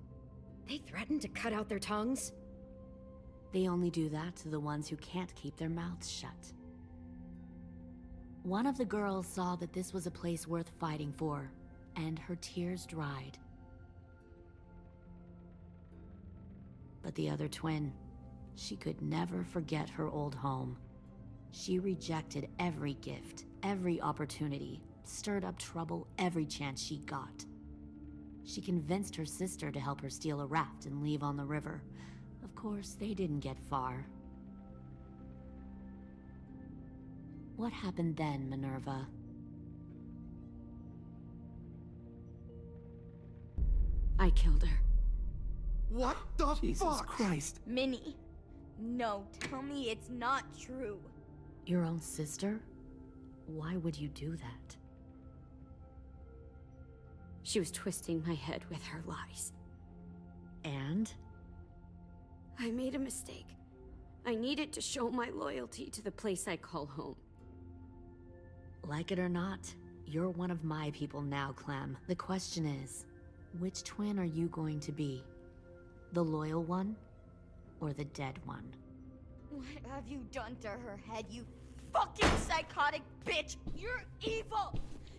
Speaker 1: They threatened to cut out their tongues?
Speaker 13: They only do that to the ones who can't keep their mouths shut. One of the girls saw that this was a place worth fighting for, and her tears dried. But the other twin, she could never forget her old home. She rejected every gift, every opportunity, stirred up trouble every chance she got. She convinced her sister to help her steal a raft and leave on the river. Of course, they didn't get far. What happened then, Minerva?
Speaker 1: I killed her.
Speaker 12: What the Jesus Christ?
Speaker 3: Minnie, no, tell me it's not true.
Speaker 13: Your own sister? Why would you do that?
Speaker 1: She was twisting my head with her lies.
Speaker 13: And?
Speaker 1: I made a mistake. I needed to show my loyalty to the place I call home.
Speaker 13: Like it or not, you're one of my people now, Clem. The question is, which twin are you going to be? The loyal one, or the dead one?
Speaker 3: What have you done to her head, you fucking psychotic bitch? You're evil!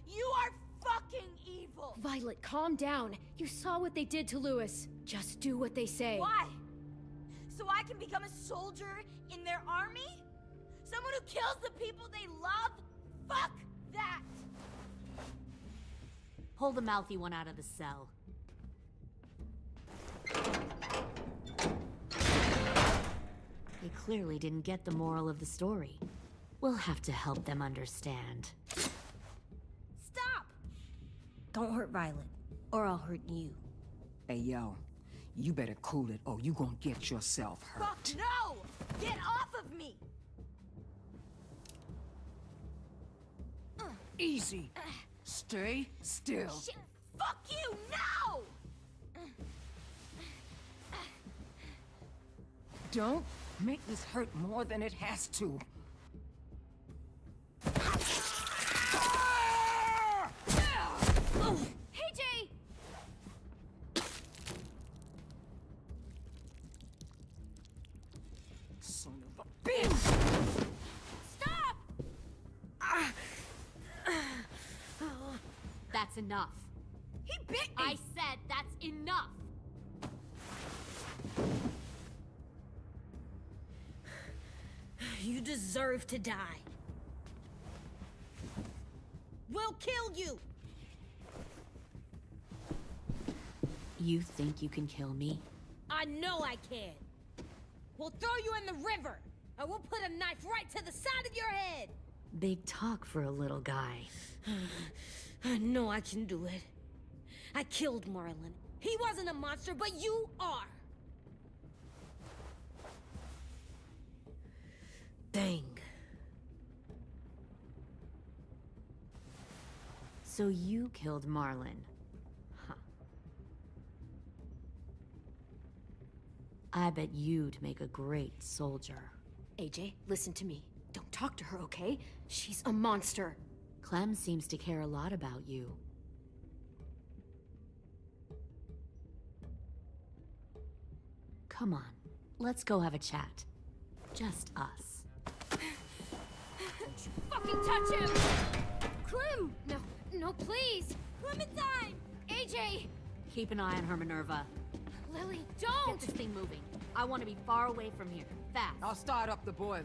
Speaker 3: You are fucking evil!
Speaker 1: Violet, calm down. You saw what they did to Louis. Just do what they say.
Speaker 3: Why? So I can become a soldier in their army? Someone who kills the people they love? Fuck that!
Speaker 13: Pull the mouthy one out of the cell. They clearly didn't get the moral of the story. We'll have to help them understand.
Speaker 6: Stop! Don't hurt Violet, or I'll hurt you.
Speaker 14: Hey, yo. You better cool it, or you gonna get yourself hurt.
Speaker 3: Fuck no! Get off of me!
Speaker 14: Easy. Stay still.
Speaker 3: Shit! Fuck you! No!
Speaker 14: Don't make this hurt more than it has to.
Speaker 3: Hey, Jay!
Speaker 14: Son of a bitch!
Speaker 3: Stop!
Speaker 13: That's enough.
Speaker 3: He bit me!
Speaker 13: I said that's enough!
Speaker 6: You deserve to die. We'll kill you!
Speaker 13: You think you can kill me?
Speaker 6: I know I can. We'll throw you in the river, and we'll put a knife right to the side of your head.
Speaker 13: Big talk for a little guy.
Speaker 6: I know I can do it. I killed Marlon. He wasn't a monster, but you are. Dang.
Speaker 13: So you killed Marlon. Huh. I bet you'd make a great soldier.
Speaker 1: AJ, listen to me. Don't talk to her, okay? She's a monster.
Speaker 13: Clem seems to care a lot about you. Come on, let's go have a chat. Just us.
Speaker 1: Fucking touch him! Clem! No, no, please! Clementine! AJ!
Speaker 13: Keep an eye on her, Minerva.
Speaker 1: Lily, don't!
Speaker 13: Get this thing moving. I want to be far away from here. Fast.
Speaker 14: I'll start up the boiler.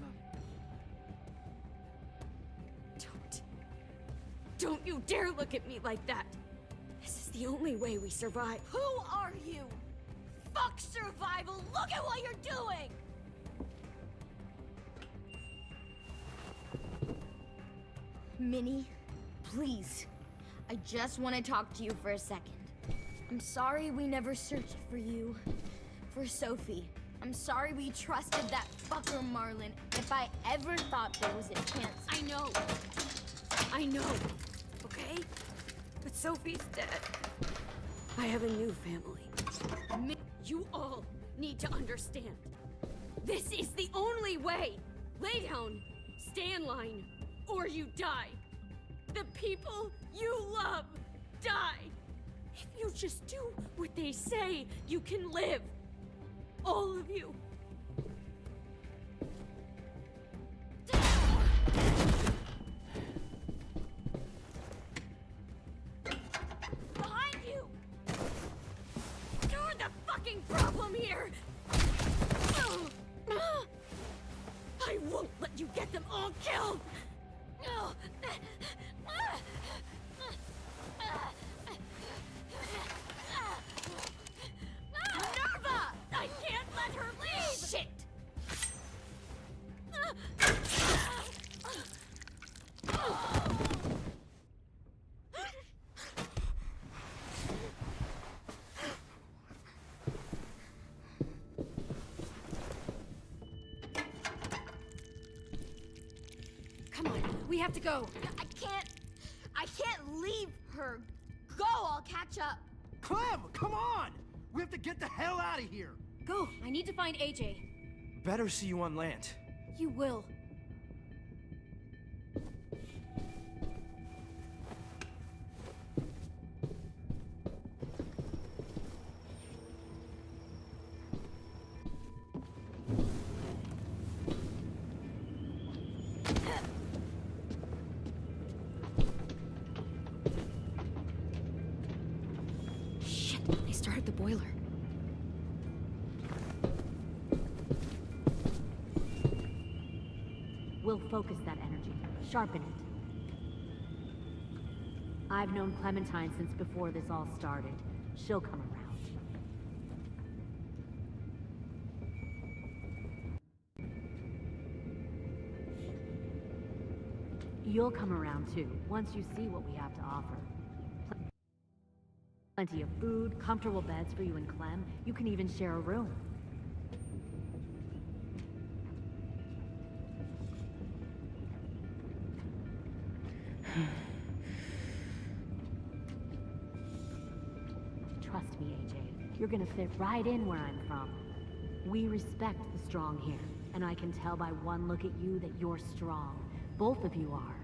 Speaker 1: Don't you dare look at me like that! This is the only way we survive.
Speaker 3: Who are you? Fuck survival! Look at what you're doing! Minnie, please. I just want to talk to you for a second. I'm sorry we never searched for you. For Sophie. I'm sorry we trusted that fucker Marlin. If I ever thought there was a chance.
Speaker 1: I know, okay? But Sophie's dead. I have a new family. You all need to understand. This is the only way. Lay down, stay in line, or you die. The people you love die. If you just do what they say, you can live. All of you. Behind you! You're the fucking problem here! I won't let you get them all killed! Minerva! I can't let her leave! Shit! Come on, we have to go.
Speaker 3: I can't leave her. Go, I'll catch up.
Speaker 11: Clem, come on! We have to get the hell out of here!
Speaker 1: Go, I need to find AJ.
Speaker 15: Better see you on land.
Speaker 1: You will. Shit, they started the boiler.
Speaker 13: We'll focus that energy, sharpen it. I've known Clementine since before this all started. She'll come around. You'll come around too, once you see what we have to offer. Plenty of food, comfortable beds for you and Clem. You can even share a room. Trust me, AJ. You're gonna fit right in where I'm from. We respect the strong here, and I can tell by one look at you that you're strong. Both of you are.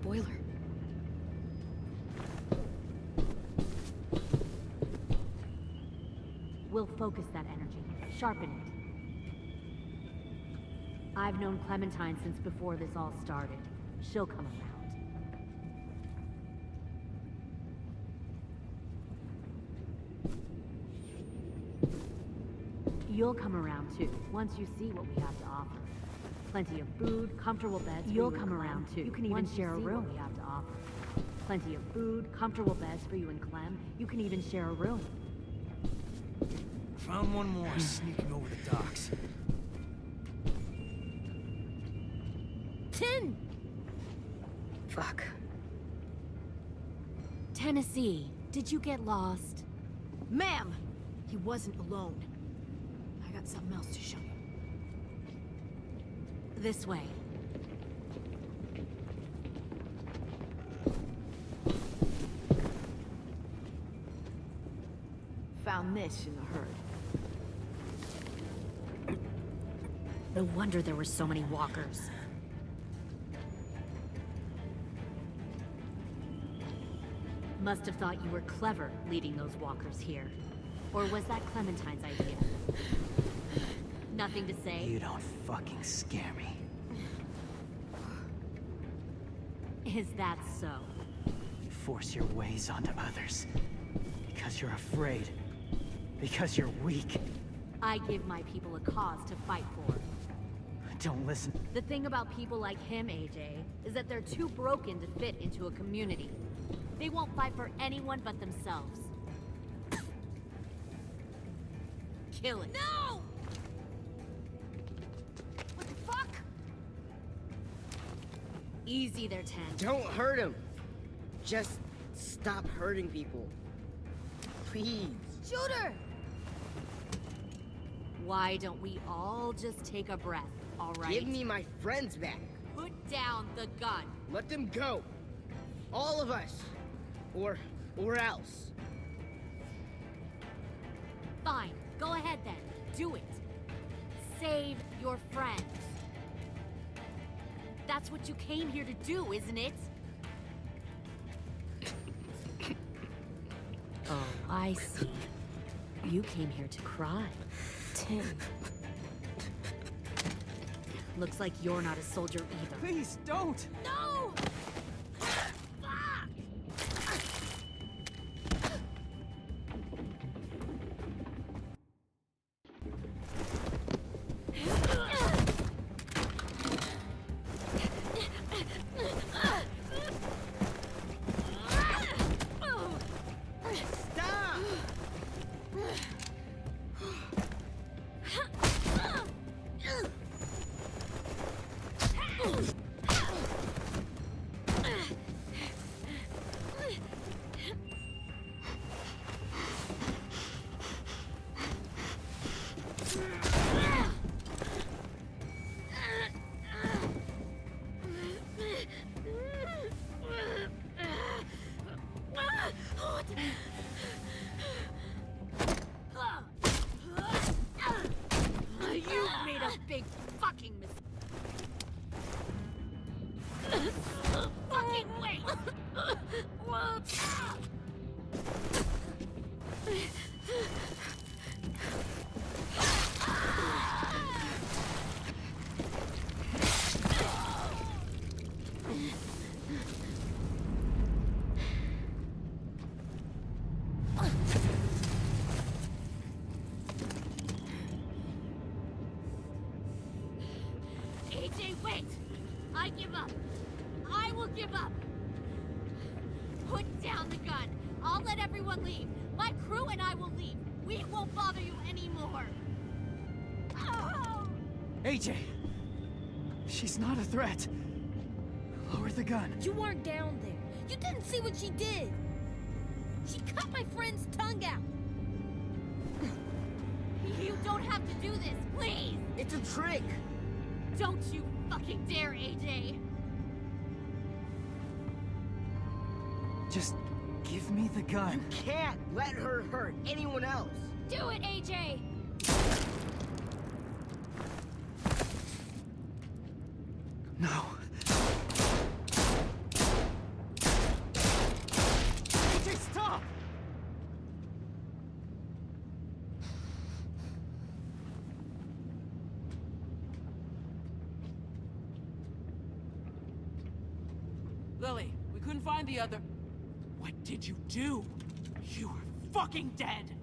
Speaker 1: boiler.
Speaker 13: We'll focus that energy, sharpen it. I've known Clementine since before this all started. She'll come around. You'll come around too, once you see what we have to offer. Plenty of food, comfortable beds. You'll come around too. You can even share a room we have to offer. Plenty of food, comfortable beds for you and Clem. You can even share a room.
Speaker 15: Found one more sneaking over the docks.
Speaker 6: 10!
Speaker 1: Fuck.
Speaker 13: Tennessee, did you get lost?
Speaker 2: Ma'am! He wasn't alone. I got something else to show you.
Speaker 13: This way.
Speaker 2: Found this in the herd.
Speaker 13: No wonder there were so many walkers. Must have thought you were clever leading those walkers here. Or was that Clementine's idea? Nothing to say?
Speaker 8: You don't fucking scare me.
Speaker 13: Is that so?
Speaker 8: You force your ways onto others. Because you're afraid. Because you're weak.
Speaker 13: I give my people a cause to fight for.
Speaker 8: Don't listen.
Speaker 13: The thing about people like him, AJ, is that they're too broken to fit into a community. They won't fight for anyone but themselves. Kill it.
Speaker 2: No! What the fuck?
Speaker 13: Easy there, 10.
Speaker 9: Don't hurt him. Just stop hurting people. Please.
Speaker 2: Shoot her!
Speaker 13: Why don't we all just take a breath, all right?
Speaker 9: Give me my friends back.
Speaker 13: Put down the gun.
Speaker 9: Let them go. All of us. Or else.
Speaker 13: Fine. Go ahead then. Do it. Save your friends. That's what you came here to do, isn't it? Oh, I see. You came here to cry.
Speaker 6: Tim.
Speaker 13: Looks like you're not a soldier either.
Speaker 8: Please, don't!
Speaker 2: No!
Speaker 13: You made a big fucking mistake. Fucking wait! AJ, wait! I give up. I will give up. Put down the gun. I'll let everyone leave. My crew and I will leave. We won't bother you anymore. Oh!
Speaker 8: AJ! She's not a threat. Lower the gun.
Speaker 6: You weren't down there. You didn't see what she did. She cut my friend's tongue out.
Speaker 13: You don't have to do this, please!
Speaker 9: It's a trick.
Speaker 13: Don't you fucking dare, AJ!
Speaker 8: Just give me the gun.
Speaker 9: Can't let her hurt anyone else.
Speaker 13: Do it, AJ!
Speaker 8: No.
Speaker 2: Lily, we couldn't find the other. What did you do? You are fucking dead!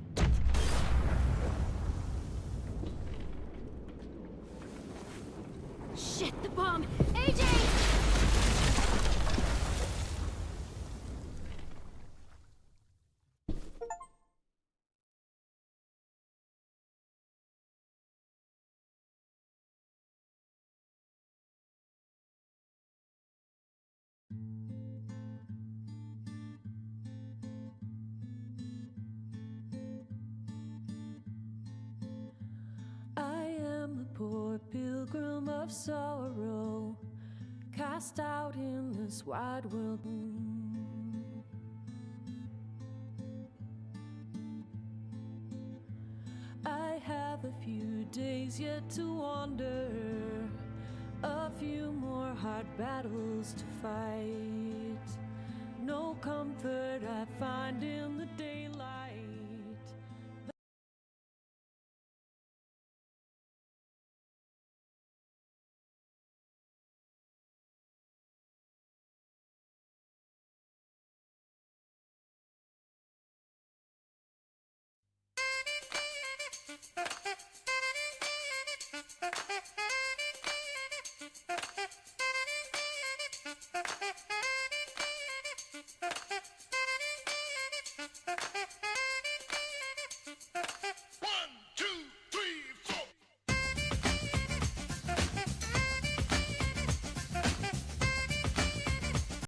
Speaker 3: Shit, the bomb! AJ!
Speaker 5: I am a poor pilgrim of sorrow, cast out in this wide world. I have a few days yet to wander, a few more hard battles to fight. No comfort I find in the daylight.